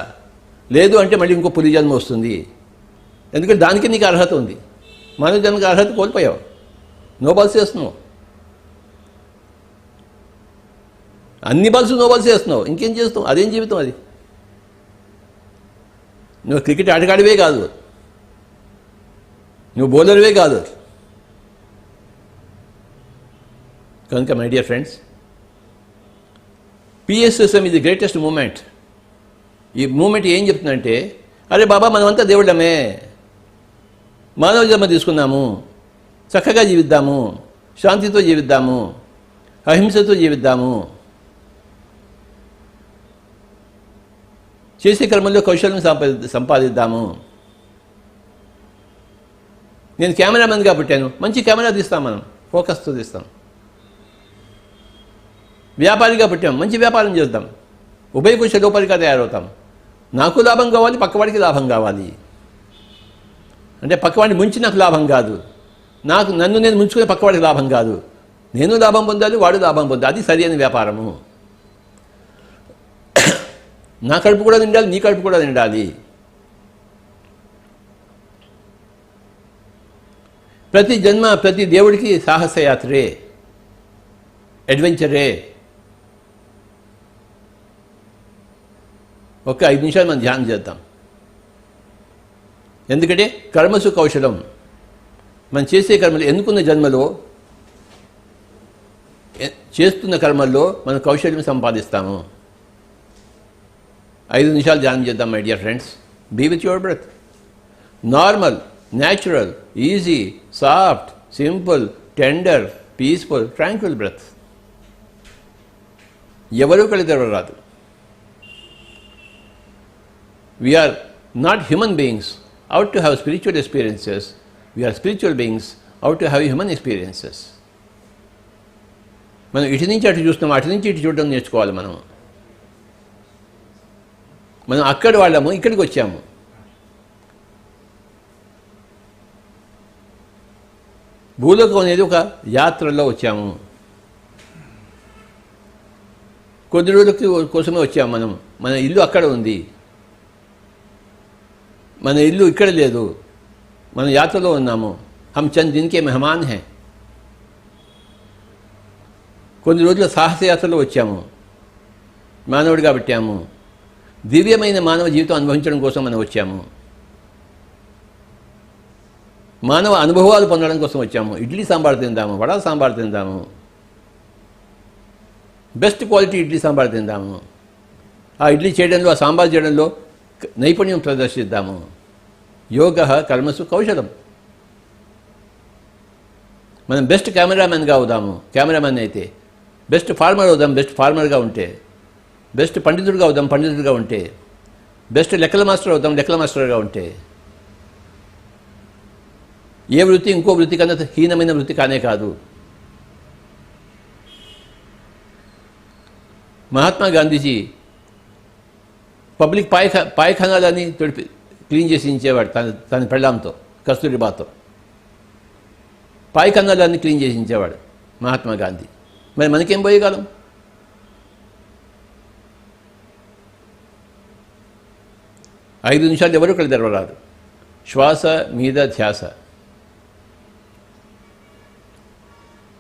లేదు అంటే మళ్ళీ ఇంకో పులి జన్మ వస్తుంది. ఎందుకంటే దానికి నీకు అర్హత ఉంది, మానవ జన్మకి అర్హత కోల్పోయావు, నో బాల్స్ వేస్తున్నావు. అన్ని బాల్స్ నో బాల్స్ వేస్తున్నావు, ఇంకేం చేస్తావు? అదేం జీవితం అది? నువ్వు క్రికెట్ ఆటగాడివే కాదు, నువ్వు బౌలర్వే కాదు. కనుక మై డియర్ ఫ్రెండ్స్, పిఎస్ఎస్ఎం ఇది గ్రేటెస్ట్ మూమెంట్. ఈ మూమెంట్ ఏం చెప్తుందంటే, అరే బాబా మనమంతా దేవుళ్ళమే, మానవ జన్మ తీసుకున్నాము, చక్కగా జీవిద్దాము, శాంతితో జీవిద్దాము, అహింసతో జీవిద్దాము, చేసే క్రమంలో కౌశల్యం సంపాదిద్దాము. నేను కెమెరామెన్గా పుట్టాను, మంచి కెమెరా తీస్తాం, మనం ఫోకస్తో తీస్తాం. వ్యాపారిగా పుట్టాం, మంచి వ్యాపారం చేద్దాం, ఉభయకుశ లోపలిగా తయారవుతాం. నాకు లాభం కావాలి, పక్కవాడికి లాభం కావాలి. అంటే పక్కవాడిని ముంచి నాకు లాభం కాదు, నన్ను నేను ముంచుకునే పక్కవాడికి లాభం కాదు. నేను లాభం పొందాలి, వాడు లాభం పొందాలి. అది సరైన వ్యాపారము. నా కడుపు కూడా నిండాలి, నీ కడుపు కూడా నిండాలి. ప్రతి జన్మ ప్రతి దేవుడికి సాహసయాత్రే, అడ్వెంచరే. ఒక 5 నిమిషాలు మనం ధ్యానం చేద్దాం. ఎందుకంటే కర్మసు కౌశలం. మనం చేసే కర్మలు, ఎన్నుకున్న జన్మలో చేస్తున్న కర్మల్లో మనం కౌశల్యం సంపాదిస్తాము. 5 నిమిషాలు ధ్యానం చేద్దాం my dear friends. Be with your breath. Normal, natural, easy, soft, simple, tender, peaceful, tranquil breath. ఎవరూ కలిసి రాదు. We are not human beings out to have spiritual experiences. We are spiritual beings out to have human experiences. మనం ఇటు నుంచి అటు చూస్తున్నాం, అటు నుంచి ఇటు చూడడం నేర్చుకోవాలి. మనం అక్కడ వాళ్ళము, ఇక్కడికి వచ్చాము. భూలోకం అనేది ఒక యాత్రలో వచ్చాము. కొద్ది రోజులకి కోసమే వచ్చాము. మన ఇల్లు అక్కడ ఉంది, మన ఇల్లు ఇక్కడ లేదు. మనం యాత్రలో ఉన్నాము. హమ్ చంద్ దిన్కే మెహమాన్ హే. కొన్ని రోజుల సాహసయాత్రలో వచ్చాము, మానవుడిగా పెట్టాము. దివ్యమైన మానవ జీవితం అనుభవించడం కోసం మనం వచ్చాము. మానవ అనుభవాలు పొందడం కోసం వచ్చాము. ఇడ్లీ సాంబార్ తిందాము, వడా సాంబార్ తిందాము, బెస్ట్ క్వాలిటీ ఇడ్లీ సాంబార్ తిందాము. ఆ ఇడ్లీ చేయడంలో, ఆ సాంబార్ చేయడంలో నైపుణ్యం ప్రదర్శిద్దాము. యోగ కర్మసు కౌశలం. మనం బెస్ట్ కెమెరామెన్గా అవుదాము. కెమెరామెన్ అయితే బెస్ట్ ఫార్మర్ అవుదాం. బెస్ట్ ఫార్మర్గా ఉంటే, బెస్ట్ పండితుడిగా అవుదాం. పండితుడిగా ఉంటే, బెస్ట్ లెక్కల మాస్టర్ అవుతాం. లెక్కల మాస్టర్గా ఉంటే. ఏ వృత్తి ఇంకో వృత్తి కన్నా హీనమైన వృత్తి కానే కాదు. మహాత్మా గాంధీజీ పబ్లిక్ పాయఖానాలని క్లీన్ చేసి ఇచ్చేవాడు తన పెళ్ళాంతో, కస్తూరిబాతో. పాయఖానాలన్నీ క్లీన్ చేసి ఇచ్చేవాడు మహాత్మా గాంధీ. మరి మనకేం పోయగలం? ఐదు నిమిషాలు ఎవరు కళ్ళు తెరవరాదు. శ్వాస మీద ధ్యాస.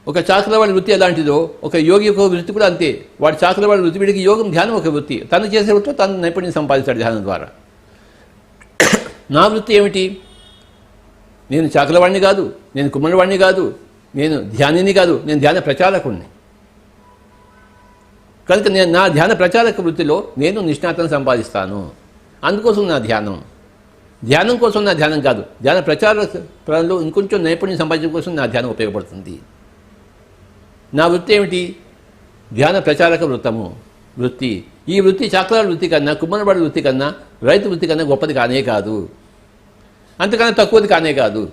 ఒక చాకలవాడి వృత్తి ఎలాంటిదో, ఒక యోగి ఒక వృత్తి కూడా అంతే. వాడి చాకలవాడి వృత్తి, వీడికి యోగం, ధ్యానం ఒక వృత్తి. తను చేసే వృత్తిలో తను నైపుణ్యం సంపాదిస్తాడు ధ్యానం ద్వారా. నా వృత్తి ఏమిటి? నేను చాకలవాడిని కాదు, నేను కుమ్మరివాడిని కాదు, నేను ధ్యానిని కాదు, నేను ధ్యాన ప్రచారకుడిని. కనుక నేను నా ధ్యాన ప్రచారక వృత్తిలో నేను నిష్ణాతం సంపాదిస్తాను. అందుకోసం నా ధ్యానం. ధ్యానం కోసం నా ధ్యానం కాదు, ధ్యాన ప్రచారంలో ఇంకొంచెం నైపుణ్యం సంపాదించడం కోసం నా ధ్యానం ఉపయోగపడుతుంది. నా వృత్తి ఏమిటి? ధ్యాన ప్రచారక వృత్తి. ఈ వృత్తి చాకలవాడి వృత్తి కన్నా, కుమ్మరివాడి వృత్తి కన్నా, రైతు వృత్తి కన్నా గొప్పది కానే కాదు, అంతకన్నా తక్కువది కానే కాదు.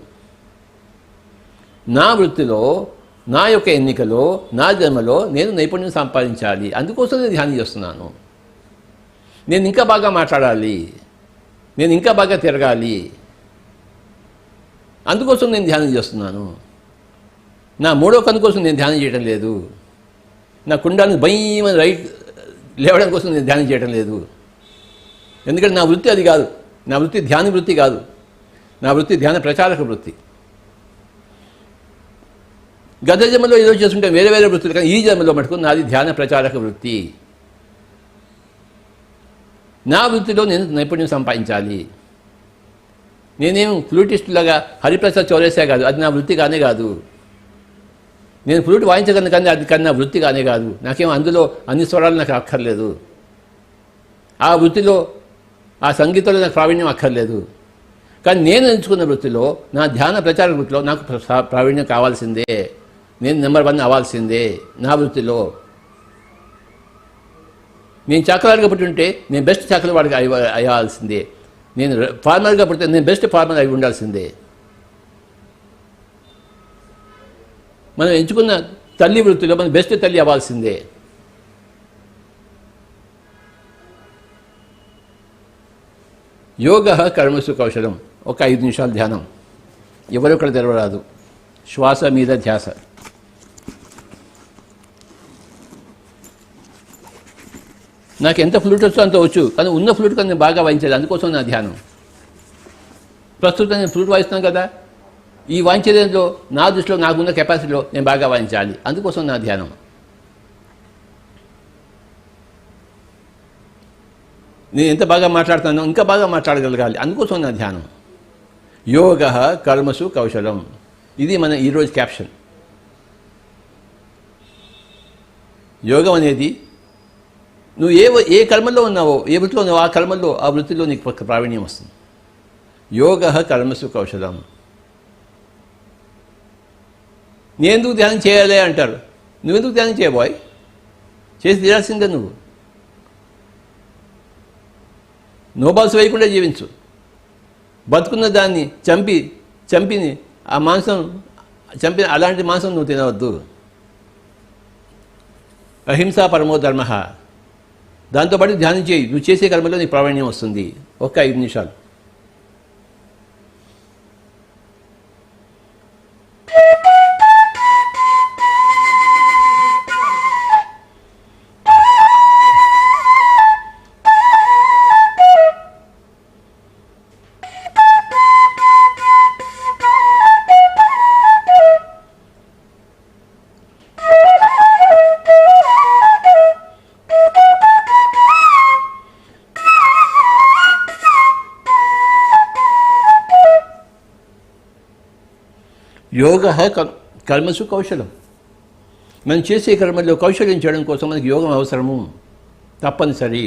నా వృత్తిలో, నా యొక్క ఎన్నికలో, నా జన్మలో నేను నైపుణ్యం సంపాదించాలి. అందుకోసం నేను ధ్యానం చేస్తున్నాను. నేను ఇంకా బాగా మాట్లాడాలి, నేను ఇంకా బాగా తిరగాలి, అందుకోసం నేను ధ్యానం చేస్తున్నాను. నా మూడో కన్ను కోసం నేను ధ్యానం చేయడం లేదు. నా కుండానికి భయమని లేవడం కోసం నేను ధ్యానం చేయడం లేదు. ఎందుకంటే నా వృత్తి అది కాదు. నా వృత్తి ధ్యాన వృత్తి కాదు. నా వృత్తి ధ్యాన ప్రచారక వృత్తి. గత జన్మలో ఏదో చేస్తుంటే వేరే వేరే వృత్తులు, కానీ ఈ జన్మలో మటుకు నాది ధ్యాన ప్రచారక వృత్తి. నా వృత్తిలో నేను నైపుణ్యం సంపాదించాలి. నేనేం ఫ్లూటిస్టులాగా హరిప్రసాద్ చౌరసియా కాదు, అది నా వృత్తి కానే కాదు. నేను ఫ్లూట్ వాయించగలను, కానీ అది కానీ నా వృత్తి కానే కాదు. నాకేం అందులో అన్ని స్వరాలు నాకు అక్కర్లేదు. ఆ వృత్తిలో, ఆ సంగీతంలో నాకు ప్రావీణ్యం అక్కర్లేదు. కానీ నేను ఎంచుకున్న వృత్తిలో, నా ధ్యాన ప్రచార వృత్తిలో నాకు ప్రావీణ్యం కావాల్సిందే. నేను నెంబర్ 1 అవ్వాల్సిందే నా వృత్తిలో. నేను చాకలాడిగా పుట్టుంటే నేను బెస్ట్ చాకలవాడిగా అయ్యాల్సిందే. నేను ఫార్మర్గా పుడితే నేను బెస్ట్ ఫార్మర్ అయి ఉండాల్సిందే. మనం ఎంచుకున్న తల్లి వృత్తిలో మనం బెస్ట్ తల్లి అవ్వాల్సిందే. యోగ కర్మసు కౌశలం. ఒక 5 నిమిషాలు ధ్యానం. ఎవరొక్కడ తెరవరాదు. శ్వాస మీద ధ్యాస. నాకు ఎంత ఫ్లూట్ వచ్చో అంత వచ్చు, కానీ ఉన్న ఫ్లూట్ కన్నా నేను బాగా వాయించేది. అందుకోసం నా ధ్యానం. ప్రస్తుతం నేను ఫ్లూట్ వాయిస్తున్నాను కదా, ఈ వాయించేదేంట్లో నా దృష్టిలో నాకున్న కెపాసిటీలో నేను బాగా వాయించాలి. అందుకోసం నా ధ్యానం. నేను ఎంత బాగా మాట్లాడుతున్నానో ఇంకా బాగా మాట్లాడగలగాలి. అందుకోసం నా ధ్యానం. యోగ కర్మసు కౌశలం. ఇది మన ఈరోజు క్యాప్షన్. యోగం అనేది నువ్వు ఏ కర్మల్లో ఉన్నావో, ఏ వృత్తిలో ఉన్నావో ఆ కర్మల్లో, ఆ వృత్తిలో నీకు ప్రావీణ్యం వస్తుంది. యోగ కర్మసు కౌశలం. నేనెందుకు ధ్యానం చేయాలి అంటారు. నువ్వెందుకు ధ్యానం చేయబోయ్? చేసి తీరాల్సిందే. నువ్వు నోబాల్స్ వేయకుండా జీవించు. బతుకున్న దాన్ని చంపి ఆ మాంసం చంపిన అలాంటి మాంసం నువ్వు తినవద్దు. అహింసా పరమో ధర్మ. దాంతోపాటు ధ్యానం చేయి. నువ్వు చేసే కర్మలో నీకు ప్రావీణ్యం వస్తుంది. ఒక్క 5 నిమిషాలు. యోగ కర్మసు కౌశలం. మనం చేసే కర్మల్లో కౌశల్యం చేయడం కోసం మనకి యోగం అవసరము, తప్పనిసరి.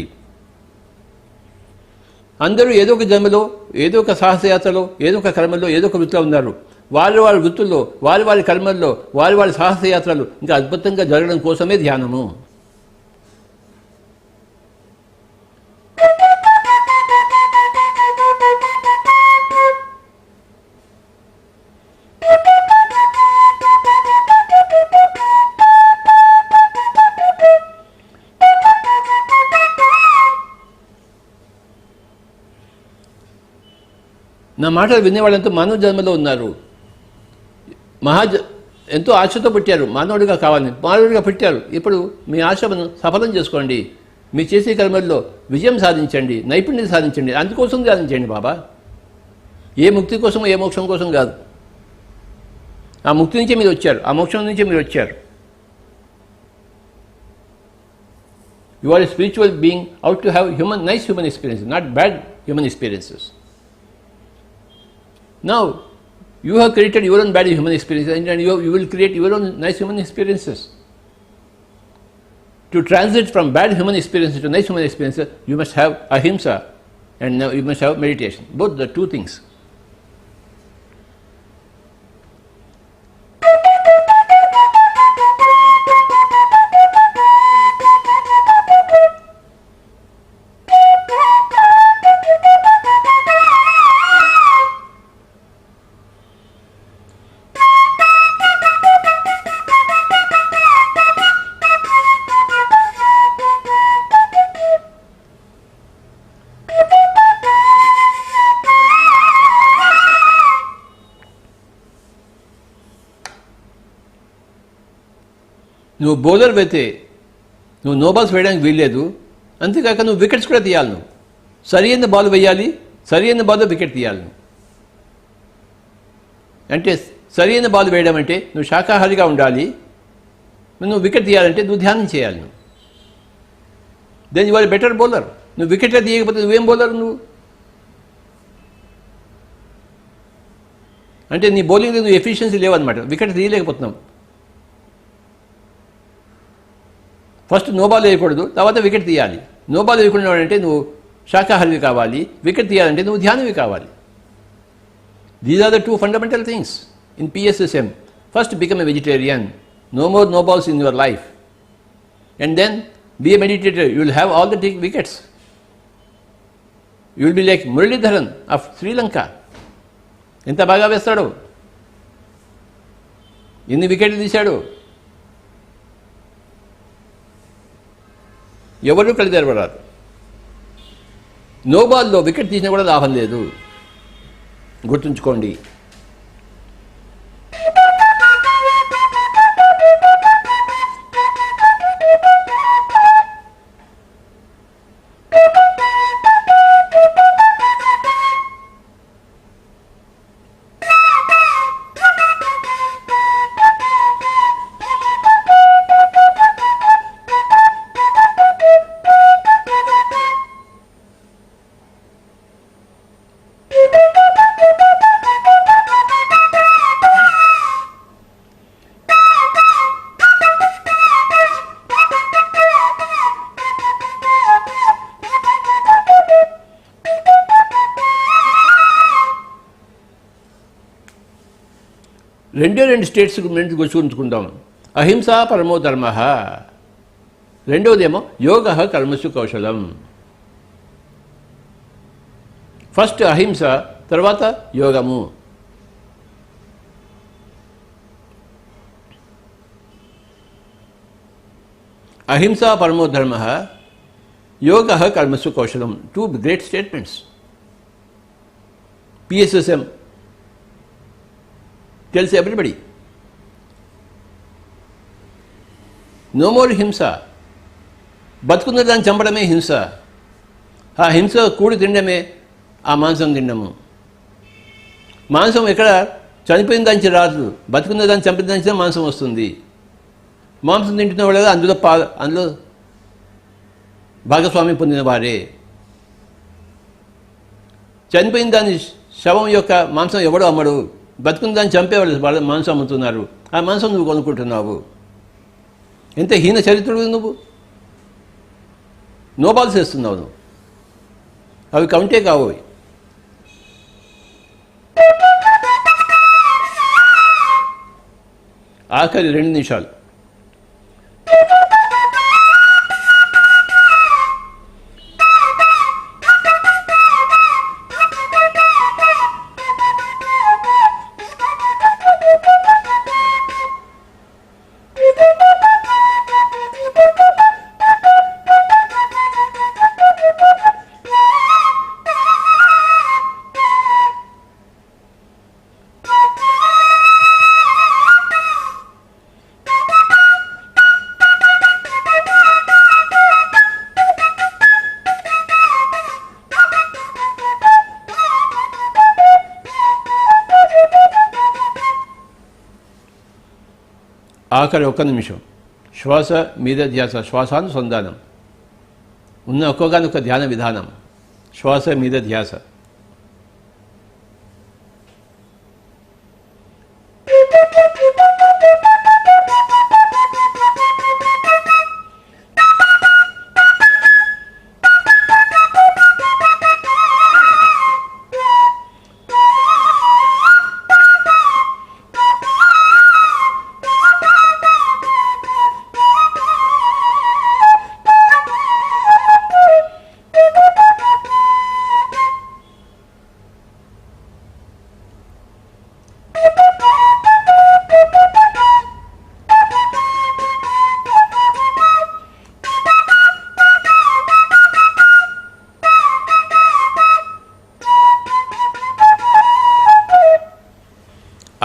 అందరూ ఏదో ఒక జన్మలో, ఏదో ఒక సాహసయాత్రలో, ఏదో ఒక కర్మల్లో, ఏదో ఒక వృత్తిలో ఉన్నారు. వాళ్ళ వృత్తుల్లో, వాళ్ళ కర్మల్లో, వాళ్ళ సాహసయాత్రలు ఇంకా అద్భుతంగా జరగడం కోసమే ధ్యానము. నా మాటలు వినేవాళ్ళంతా మానవ జన్మలో ఉన్నారు. ఎంతో ఆశతో పుట్టారు. మానవుడిగా కావాలని మానవుడిగా పుట్టారు. ఇప్పుడు మీ ఆశను సఫలం చేసుకోండి. మీ చేసే కర్మల్లో విజయం సాధించండి, నైపుణ్యం సాధించండి. అందుకోసం సాధించండి బాబా. ఏ ముక్తి కోసం, ఏ మోక్షం కోసం కాదు. ఆ ముక్తి నుంచే మీరు వచ్చారు, ఆ మోక్షం నుంచే మీరు వచ్చారు. You are a spiritual being out to have nice human experiences, not bad human experiences. Now, you have created your own bad human experiences, and you will create your own nice human experiences. To transit from bad human experiences to nice human experiences, you must have ahimsa, and now you must have meditation. Both the two things. నువ్వు bowler అయితే నువ్వు no balls వేయడానికి వీల్లేదు. అంతేకాక నువ్వు wickets కూడా తీయాలి. నువ్వు సరి అయిన బాల్ వేయాలి, సరి అయిన బాల్లో వికెట్ తీయాలి. అంటే సరి అయిన బాల్ వేయడం అంటే నువ్వు శాకాహారిగా ఉండాలి. నువ్వు వికెట్ తీయాలంటే నువ్వు ధ్యానం చేయాలి. నువ్వు then you are better bowler. నువ్వు వికెట్లే తీయకపోతే నువ్వేం బౌలర్? నువ్వు అంటే నీ బౌలింగ్లో నువ్వు ఎఫిషియన్సీ లేవన్నమాట. వికెట్ తీయలేకపోతున్నావు. ఫస్ట్ నో బాల్ వేయకూడదు, తర్వాత వికెట్ తీయాలి. నో బాల్ వేయకుండా అంటే నువ్వు శాకాహారివి కావాలి, వికెట్ తీయాలంటే నువ్వు ధ్యానవి కావాలి. These are the two fundamental things in PSSM. First, become a vegetarian. No more no balls in your life. And then be a meditator. You will have all the wickets. You will be like Muralidharan of Sri Lanka. ఎంత బాగా వేస్తాడు, ఎన్ని వికెట్లు తీశాడు. ఎవరు కళ్ళు తెరవరాదు. No బాల్లో wicket తీసినా కూడా లాభం లేదు, గుర్తుంచుకోండి. రెండు స్టేట్స్ గుర్తుంచుకుందాం. అహింస పరమో ధర్మ, రెండవదేమో యోగ కర్మసు కౌశలం. ఫస్ట్ అహింస, తర్వాత యోగము. అహింస పరమో ధర్మ, యోగ కర్మసు కౌశలం. Two great statements. PSSM tells everybody, no more హింస. బతుకున్న దాన్ని చంపడమే హింస. ఆ హింస కూడి తినడమే ఆ మాంసం తినడము. మాంసం ఎక్కడ చనిపోయిన దానికి రాదు, బతుకున్న దాన్ని చంపిన దానికి మాంసం వస్తుంది. మాంసం తింటున్న వాళ్ళు అందులో భాగస్వామ్యం పొందిన వారే. చనిపోయిన దాని శవం యొక్క మాంసం ఎవడో అమ్మడు, బతుకున్న దాన్ని చంపేవాళ్ళు వాళ్ళ మాంసం అమ్ముతున్నారు. ఆ మాంసం నువ్వు కొనుక్కుంటున్నావు. ఎంత హీన చరిత్రుడు నువ్వు. నోబాల్స్ వేస్తున్నావు నువ్వు. అవి కౌంటే కావు. ఆఖరి 2 నిమిషాలు. ఆఖరి 1 నిమిషం. శ్వాస మీద ధ్యాస, శ్వాసానుసంధానం. ఉన్న ఒక్కగానొక్క ధ్యాన విధానం శ్వాస మీద ధ్యాస.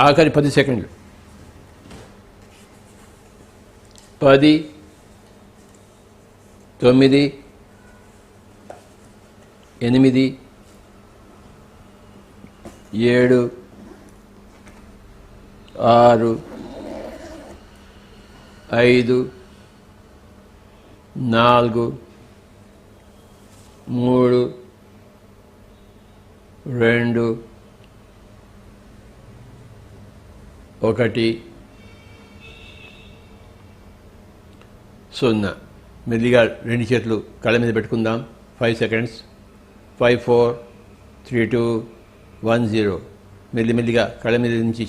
ఆఖరి 10 సెకండ్లు. 10, 9, 8, 7, 6, 5, 4, 3, 2, 1, 0. మెల్లిగా 2 చేతులు కళ్ళ మీద పెట్టుకుందాం. 5 సెకండ్స్. 5, 4, 3, 2, 1, 0. మెల్లిమెల్లిగా కళ్ళ మీద నుంచి